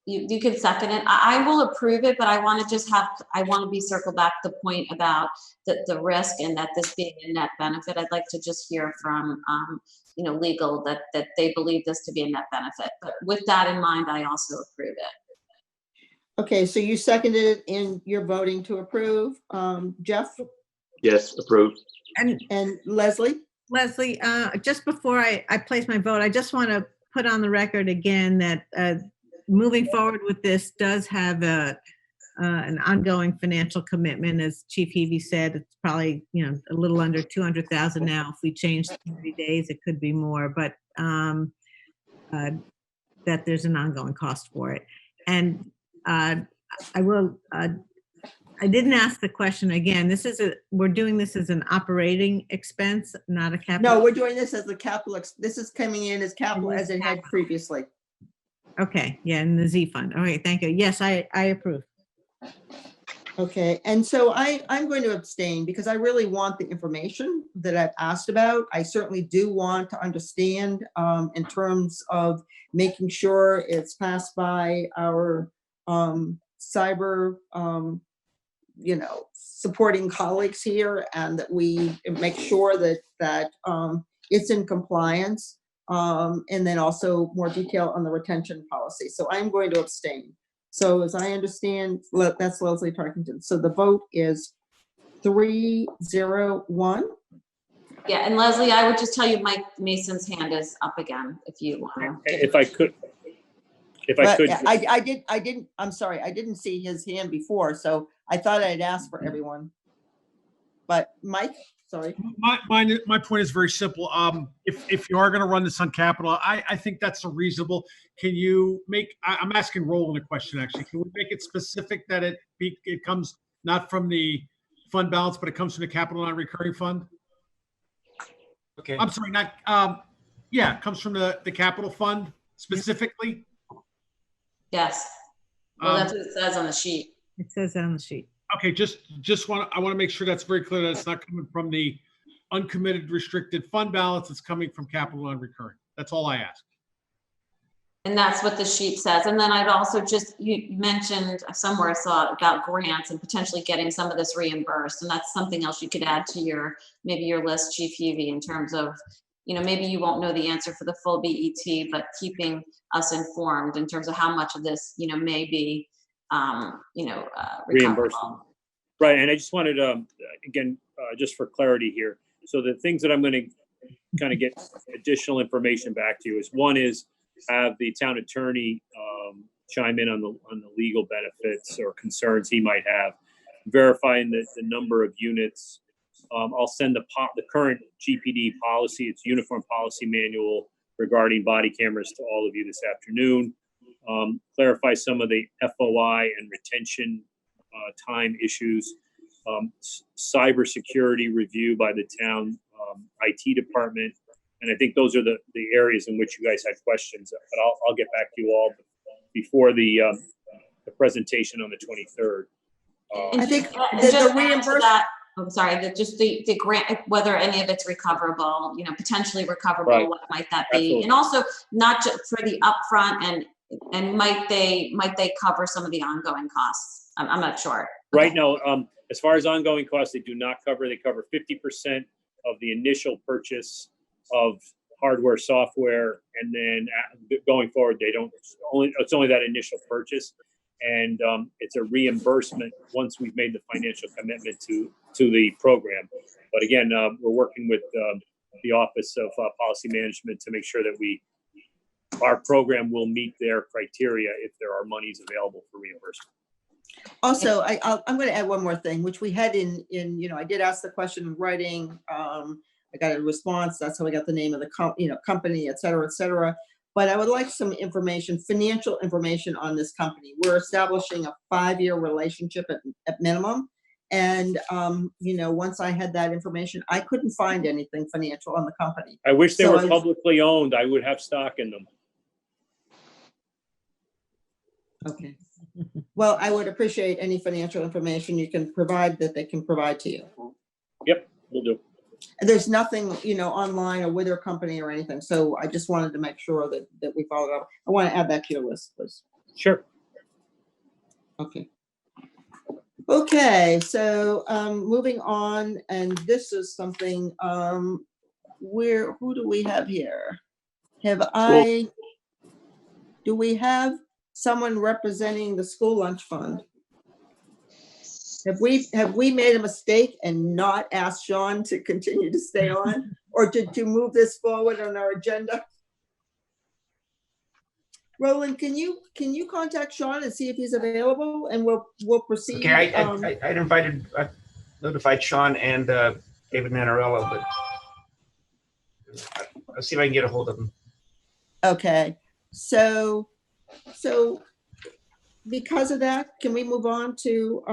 you can second it. I will approve it, but I want to be circled back to the point about the risk and that this being a net benefit. I'd like to just hear from, legal that they believe this to be a net benefit. But with that in mind, I also approve it. Okay, so you seconded it and you're voting to approve. Jeff? Yes, approved. And Leslie? Leslie, just before I place my vote, I just want to put on the record again that moving forward with this does have an ongoing financial commitment. As Chief Heavey said, it's probably a little under 200,000 now. If we change 30 days, it could be more, but that there's an ongoing cost for it. And I didn't ask the question again. We're doing this as an operating expense, not a capital. No, we're doing this as a capital. This is coming in as capital as it had previously. Okay, yeah, in the Z fund. All right, thank you. Yes, I approve. Okay, and so I'm going to abstain because I really want the information that I've asked about. I certainly do want to understand in terms of making sure it's passed by our cyber supporting colleagues here, and that we make sure that it's in compliance, and then also more detail on the retention policy. So I'm going to abstain. So as I understand, that's Leslie Tarkington. So the vote is 3-0-1. Yeah, and Leslie, I would just tell you Mike Mason's hand is up again if you want. If I could. I'm sorry, I didn't see his hand before, so I thought I'd ask for everyone. But Mike, sorry. My point is very simple. If you are going to run this on capital, I think that's a reasonable. Can you make? I'm asking Roland a question actually. Can we make it specific that it comes not from the fund balance, but it comes from the capital non-recurring fund? Okay. I'm sorry, not. Yeah, it comes from the capital fund specifically. Yes. Well, that's what it says on the sheet. It says on the sheet. Okay, I want to make sure that's very clear that it's not coming from the uncommitted restricted fund balance. It's coming from capital non-recurring. That's all I ask. And that's what the sheet says. And then I'd also you mentioned somewhere I saw about grants and potentially getting some of this reimbursed. And that's something else you could add to maybe your list, Chief Heavey, in terms of, maybe you won't know the answer for the full BET, but keeping us informed in terms of how much of this, may be, reimbursement. Right. And I just wanted to, again, just for clarity here. So the things that I'm going to kind of get additional information back to you is, one is have the town attorney chime in on the legal benefits or concerns he might have, verifying the number of units. I'll send the current GPD policy, its uniform policy manual regarding body cameras to all of you this afternoon. Clarify some of the FOI and retention time issues, cybersecurity review by the town IT department. And I think those are the areas in which you guys had questions, but I'll get back to you all before the presentation on the 23rd. I think the reimbursement. I'm sorry, the grant, whether any of it's recoverable, potentially recoverable, right. What might that be? Absolutely. And also not just for the upfront and And might they cover some of the ongoing costs? I'm not sure. Right now, as far as ongoing costs, they do not cover. They cover 50% of the initial purchase of hardware, software, and then going forward, they don't. It's only that initial purchase, and it's a reimbursement once we've made the financial commitment to the program. But again, we're working with the Office of Policy Management to make sure that our program will meet their criteria if there are monies available for reimbursement. Also, I'm going to add one more thing, which we had in, I did ask the question in writing. I got a response. That's how I got the name of the company, et cetera, et cetera. But I would like some information, financial information on this company. We're establishing a 5-year relationship at minimum. And, once I had that information, I couldn't find anything financial on the company. I wish they were publicly owned. I would have stock in them. Okay. Well, I would appreciate any financial information you can provide that they can provide to you. Yep, we'll do. And there's nothing, online or with their company or anything. So I just wanted to make sure that we followed up. I want to add that to your list, please. Sure. Okay. Okay, so moving on, and this is something who do we have here? Do we have someone representing the school lunch fund? Have we made a mistake and not asked Sean to continue to stay on or to move this forward on our agenda? Roland, can you contact Sean and see if he's available, and we'll proceed. Okay, I notified Sean and David Manarello, but I'll see if I can get a hold of him. Okay, so because of that, can we move on to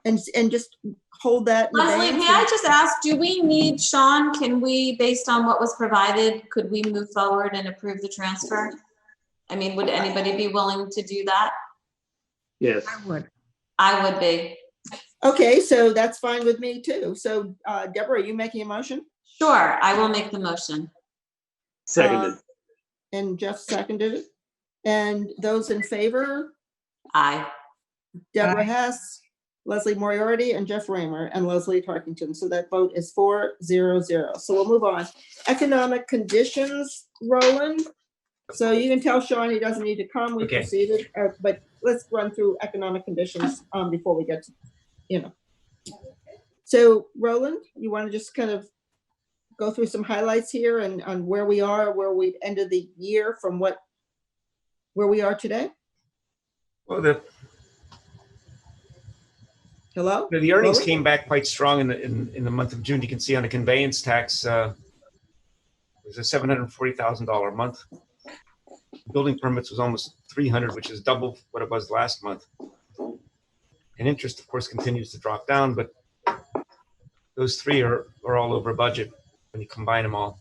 and just hold that in Leslie, advance? may I just ask, do we need Sean? Can we, based on what was provided, could we move forward and approve the transfer? I mean, would anybody be willing to do that? Yes. I would be. Okay, so that's fine with me too. So Deborah, are you making a motion? Sure, I will make the motion. Seconded. And Jeff seconded it. And those in favor? Aye. Deborah Hess, Leslie Moriarty, and Jeff Raymer, and Leslie Tarkington. So that vote is 4-0-0. So we'll move on. Economic conditions, Roland. So you can tell Sean he doesn't need to come. We Okay. proceeded, but let's run through economic conditions before we get to, So Roland, you want to just kind of go through some highlights here and on where we are, where we've ended the year from where we are today? Well, Hello? the earnings came back quite strong in the month of June. You can see on the conveyance tax, it was a $740,000 a month. Building permits was almost 300, which is double what it was last month. And interest, of course, continues to drop down, but those three are all over budget when you combine them all.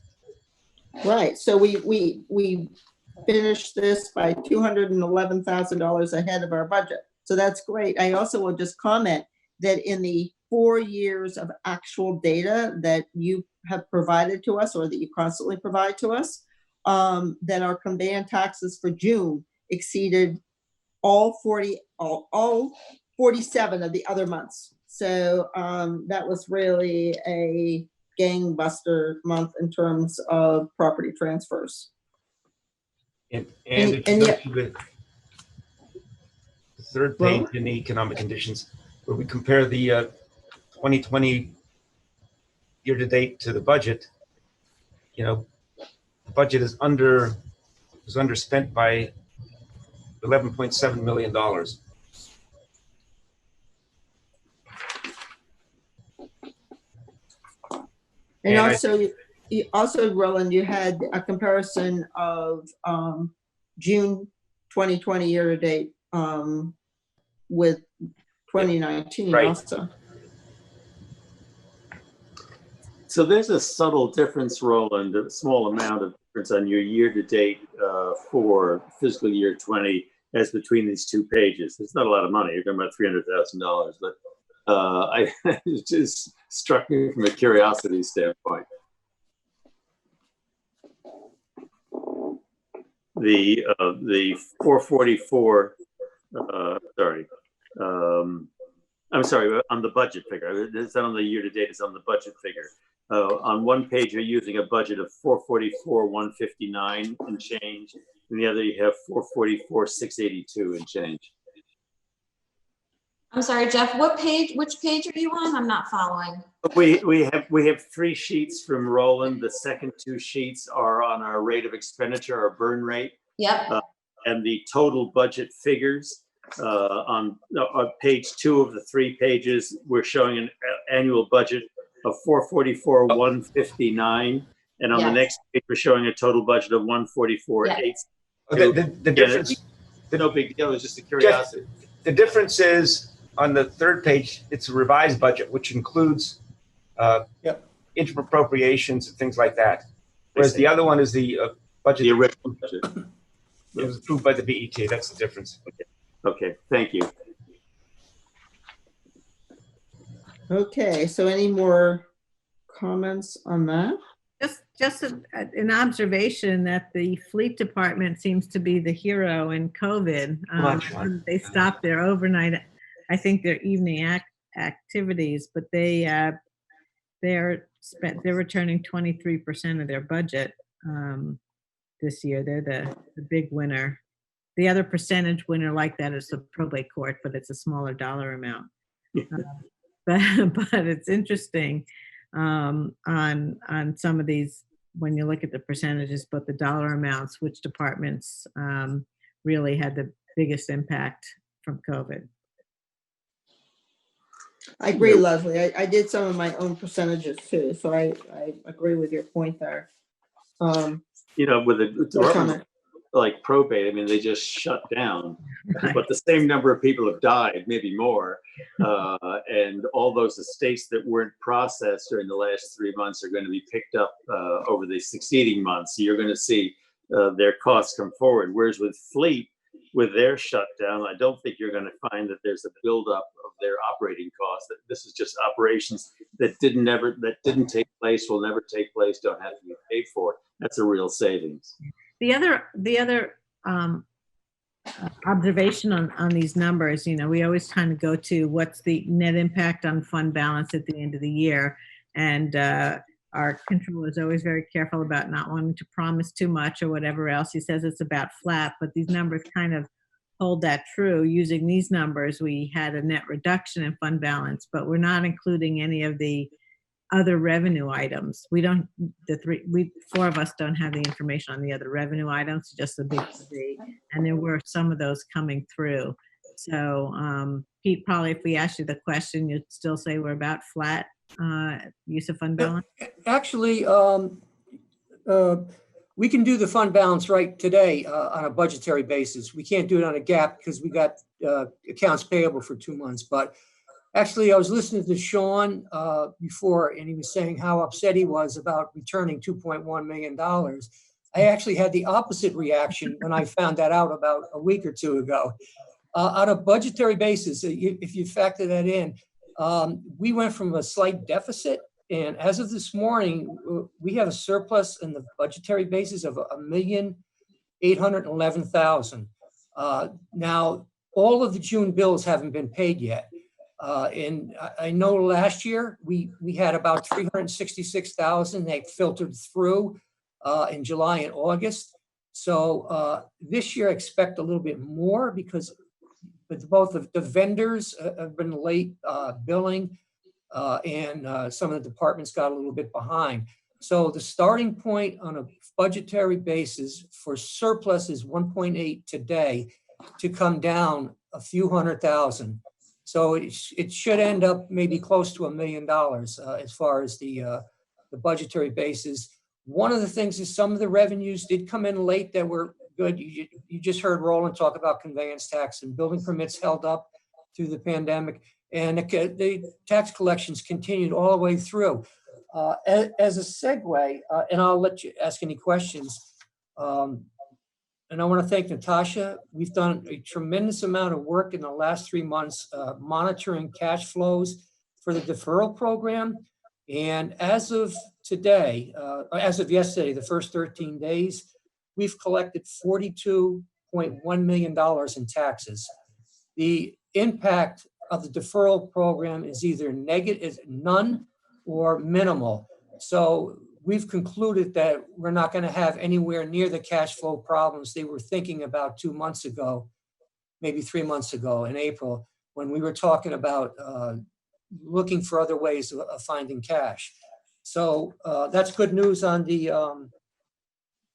Right. So we finished this by $211,000 ahead of our budget. So that's great. I also will just comment that in the 4 years of actual data that you have provided to us, or that you constantly provide to us, that our conveyance taxes for June exceeded all 47 of the other months. So that was really a gangbuster month in terms of property transfers. And the third page in the economic conditions, where we compare the 2020 year-to-date to the budget, the budget is underspent by $11.7 million. And also, Roland, you had a comparison of June 2020 year-to-date with 2019 right. Also. So there's a subtle difference, Roland, a small amount of difference on your year-to-date for fiscal year 20 as between these two pages. It's not a lot of money. You're talking about $300,000, but it just struck me from a curiosity standpoint. the 444, I'm sorry, on the budget figure. It's not on the year-to-date, it's on the budget figure. On one page, you're using a budget of 444, 159 and change. And the other, you have 444, 682 and change. I'm sorry, Jeff, which page are you on? I'm not following. We have 3 sheets from Roland. The second 2 sheets are on our rate of expenditure, our burn rate. Yep. And the total budget figures on page 2 of the 3 pages, we're showing an annual budget of 444, 159. And on the next page, we're showing a total budget of 144, 8. The difference, no big deal. It's just a curiosity. The difference is on the 3rd page, it's a revised budget, which includes interappropriations and things like that. Whereas the other one is the budget. The original budget. It was approved by the BET. That's the difference. Okay, thank you. Okay, so any more comments on that? Just an observation that the fleet department seems to be the hero in COVID. They stopped their overnight, I think their evening activities, but they're returning 23% of their budget this year. They're the big winner. The other percentage winner like that is the probate court, but it's a smaller dollar amount. But it's interesting on some of these, when you look at the percentages, but the dollar amounts, which departments really had the biggest impact from COVID. I agree, Leslie. I did some of my own percentages too, so I agree with your point there. With the department like probate, I mean, they just shut down, but the same number of people have died, maybe more. And all those estates that weren't processed during the last 3 months are going to be picked up over the succeeding months. So you're going to see their costs come forward. Whereas with fleet, with their shutdown, I don't think you're going to find that there's a buildup of their operating costs. That this is just operations that didn't take place, will never take place, don't have to be paid for. That's a real savings. The other observation on these numbers, we always kind of go to what's the net impact on fund balance at the end of the year. And our controller is always very careful about not wanting to promise too much or whatever else. He says it's about flat, but these numbers kind of hold that true. Using these numbers, we had a net reduction in fund balance, but we're not including any of the other revenue items. Four of us don't have the information on the other revenue items, just the big three. And there were some of those coming through. So Pete, probably if we asked you the question, you'd still say we're about flat use of fund balance? Actually, we can do the fund balance right today on a budgetary basis. We can't do it on a GAAP because we got accounts payable for 2 months. But actually, I was listening to Sean before, and he was saying how upset he was about returning $2.1 million. I actually had the opposite reaction when I found that out about a week or two ago. On a budgetary basis, if you factor that in, we went from a slight deficit, and as of this morning, we have a surplus in the budgetary basis of $1,811,000. Now, all of the June bills haven't been paid yet. And I know last year we had about $366,000 that filtered through in July and August. So this year, I expect a little bit more because both of the vendors have been late billing and some of the departments got a little bit behind. So the starting point on a budgetary basis for surplus is 1.8 today to come down a few $100,000. So it should end up maybe close to $1 million as far as the budgetary basis. One of the things is some of the revenues did come in late that were good. You just heard Roland talk about conveyance tax and building permits held up through the pandemic, and the tax collections continued all the way through. As a segue, and I'll let you ask any questions. And I want to thank Natasha. We've done a tremendous amount of work in the last 3 months monitoring cash flows for the deferral program. And as of today, as of yesterday, the first 13 days, we've collected $42.1 million in taxes. The impact of the deferral program is either negative, none, or minimal. So we've concluded that we're not going to have anywhere near the cash flow problems they were thinking about 2 months ago, maybe 3 months ago in April, when we were talking about looking for other ways of finding cash. So that's good news on the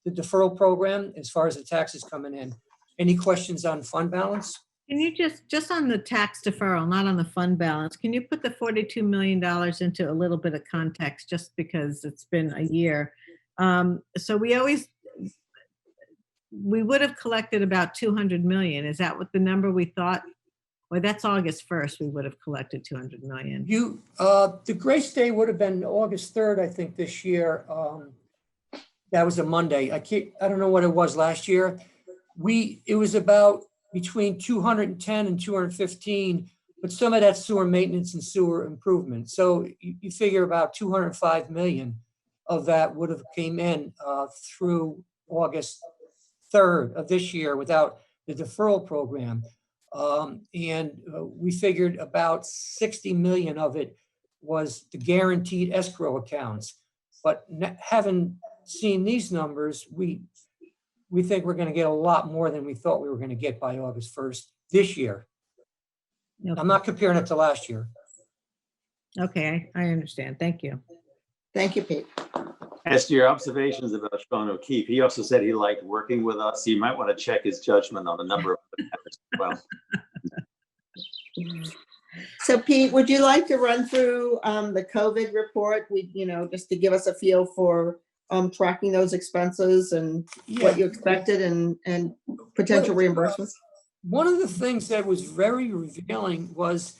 deferral program as far as the taxes coming in. Any questions on fund balance? Can you just on the tax deferral, not on the fund balance, can you put the $42 million into a little bit of context, just because it's been a year? So we would have collected about 200 million. Is that what the number we thought? Well, that's August 1st, we would have collected 200 million. The grace day would have been August 3rd, I think, this year. That was a Monday. I don't know what it was last year. It was about between 210 and 215, but some of that sewer maintenance and sewer improvement. So you figure about 205 million of that would have came in through August 3rd of this year without the deferral program. And we figured about 60 million of it was the guaranteed escrow accounts. But having seen these numbers, we think we're going to get a lot more than we thought we were going to get by August 1st this year. Okay. I'm not comparing it to last year. Okay, I understand. Thank you. Thank you, Pete. As to your observations about Sean O'Keefe, he also said he liked working with us. So you might want to check his judgment on a number of matters as well. So Pete, would you like to run through the COVID report? Just to give us a feel for tracking those expenses and what you expected and potential reimbursements? One of the things that was very revealing was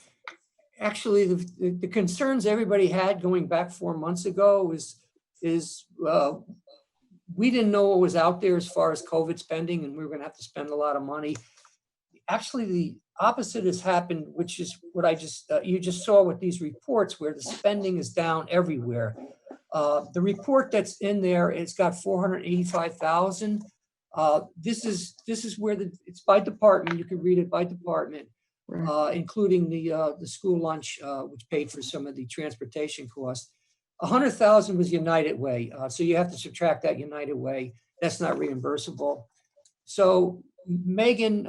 actually the concerns everybody had going back 4 months ago is we didn't know what was out there as far as COVID spending, and we were going to have to spend a lot of money. Actually, the opposite has happened, which is what you just saw with these reports, where the spending is down everywhere. The report that's in there, it's got 485,000. This is where it's by department. You can read it by department, including the school lunch, which paid for some of the transportation costs. 100,000 was United Way, so you have to subtract that United Way. That's not reimbursable. So Megan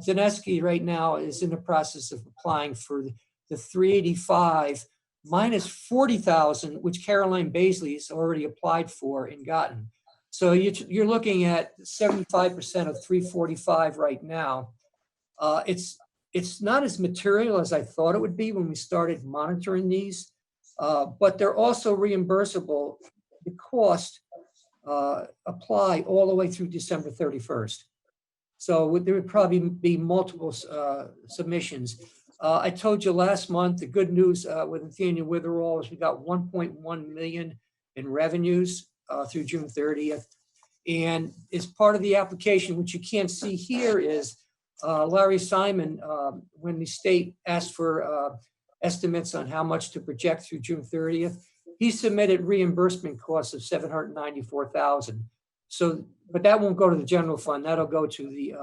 Zaneski right now is in the process of applying for the 385 minus 40,000, which Caroline Baisley's already applied for and gotten. So you're looking at 75% of 345 right now. It's not as material as I thought it would be when we started monitoring these, but they're also reimbursable. The cost apply all the way through December 31st. So there would probably be multiple submissions. I told you last month, the good news with Nathaniel Witherall is we got 1.1 million in revenues through June 30th. And as part of the application, which you can't see here, is Larry Simon, when the state asked for estimates on how much to project through June 30th, he submitted reimbursement costs of 794,000. So, but that won't go to the general fund. That'll go to the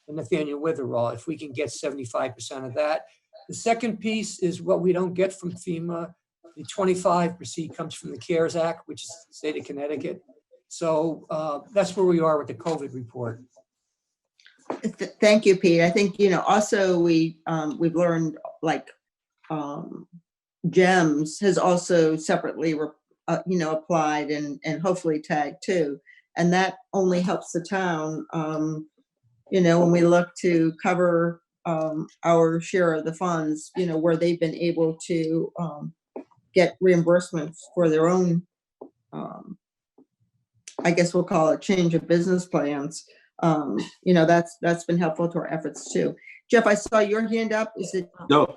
Nathaniel Witherall if we can get 75% of that. The second piece is what we don't get from FEMA. The 25% comes from the CARES Act, which is the state of Connecticut. So that's where we are with the COVID report. Thank you, Pete. I think, also we've learned GEMS has also separately, applied and hopefully tagged too. And that only helps the town, when we look to cover our share of the funds, where they've been able to get reimbursements for their own, I guess we'll call it change of business plans. That's been helpful to our efforts too. Jeff, I saw your hand up. Is it? No.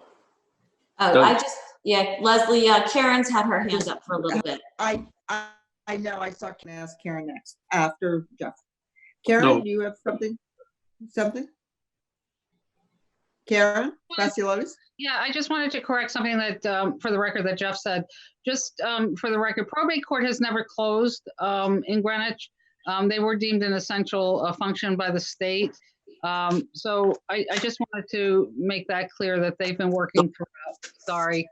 Leslie, Karen's had her hand up for a little bit. I know. I saw. Can I ask Karen next after Jeff? Karen, No. do you have something? Karen Vassilotis? Yeah, I just wanted to correct something that, for the record, that Jeff said. Just for the record, probate court has never closed in Greenwich. They were deemed an essential function by the state. So I just wanted to make that clear that they've been working throughout. Sorry.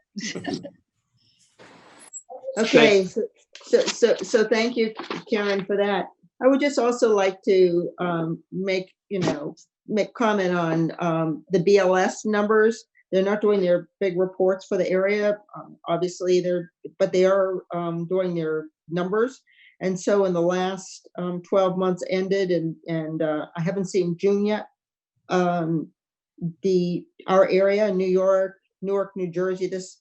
Okay, so thank you, Karen, for that. I would just also like to make comment on the BLS numbers. They're not doing their big reports for the area, obviously but they are doing their numbers. And so in the last 12 months ended, and I haven't seen June yet, our area, New York, New Jersey, this,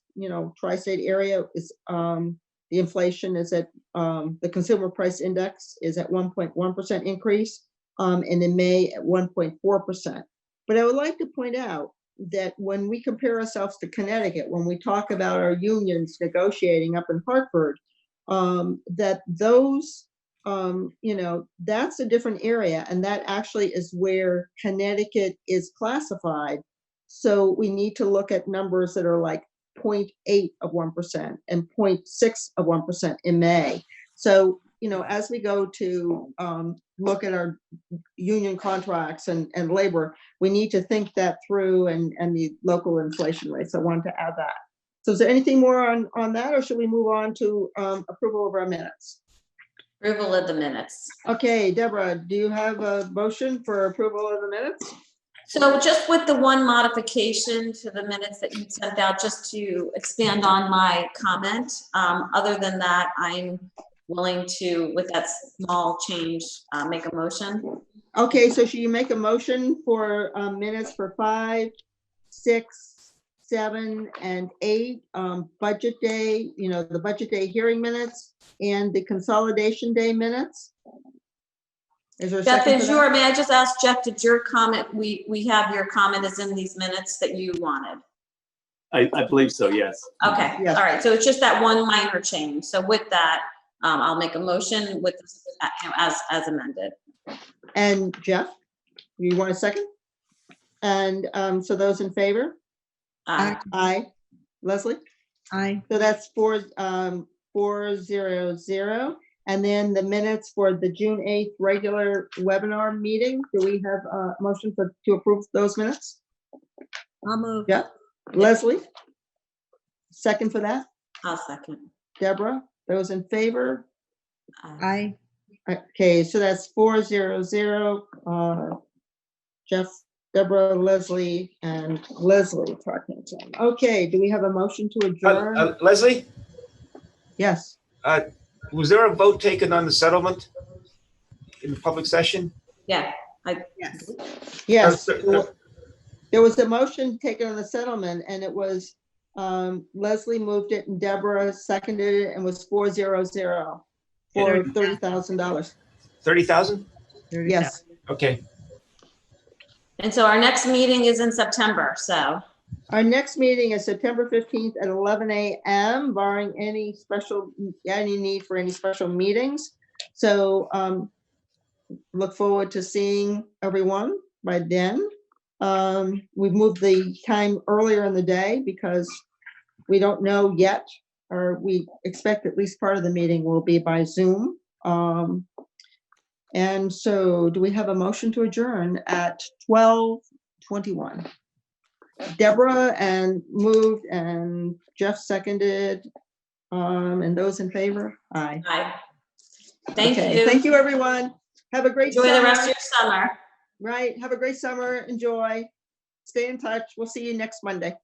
tri-state area is, the inflation is at, the consumer price index is at 1.1% increase, and in May at 1.4%. But I would like to point out that when we compare ourselves to Connecticut, when we talk about our unions negotiating up in Hartford, that those, that's a different area, and that actually is where Connecticut is classified. So we need to look at numbers that are like 0.8 of 1% and 0.6 of 1% in May. So, as we go to look at our union contracts and labor, we need to think that through and the local inflation rates. I wanted to add that. So is there anything more on that, or should we move on to approval of our minutes? Approval of the minutes. Okay, Deborah, do you have a motion for approval of the minutes? So just with the one modification to the minutes that you sent out, just to expand on my comment. Other than that, I'm willing to, with that small change, make a motion. Okay, so should you make a motion for minutes for 5, 6, 7, and 8, budget day, the budget day hearing minutes and the consolidation day minutes? Is there a Jeff, second is for your, that? may I just ask Jeff, did your comment, we have your comment is in these minutes that you wanted? I believe so, yes. Okay, Yes. all right, so it's just that one minor change. So with that, I'll make a motion with, as amended. And Jeff, you want a second? And so those in favor? Aye. Leslie? Aye. So that's 400. And then the minutes for the June 8th regular webinar meeting. Do we have a motion to approve those minutes? I'll move. Yeah. Leslie? Second for that? I'll second. Deborah? Those in favor? Aye. Okay, so that's 400. Jeff, Deborah, Leslie, and Leslie Parkinson. Okay, do we have a motion to adjourn? Leslie, Yes. was there a vote taken on the settlement in the public session? Yeah. Yes. Yes. There was a motion taken on the settlement, and it was Leslie moved it and Deborah seconded it, and was 400 for $30,000. 30,000? Yes. Okay. And so our next meeting is in September, so. Our next meeting is September 15th at 11 a.m., barring any need for any special meetings. So look forward to seeing everyone by then. We've moved the time earlier in the day because we don't know yet, or we expect at least part of the meeting will be by Zoom. And so do we have a motion to adjourn at 12:21? Deborah and moved and Jeff seconded. And those in favor? Aye. Aye. Thank Okay, you. thank you, everyone. Have a great Enjoy summer. the rest of your summer. Right, have a great summer. Enjoy. Stay in touch. We'll see you next Monday.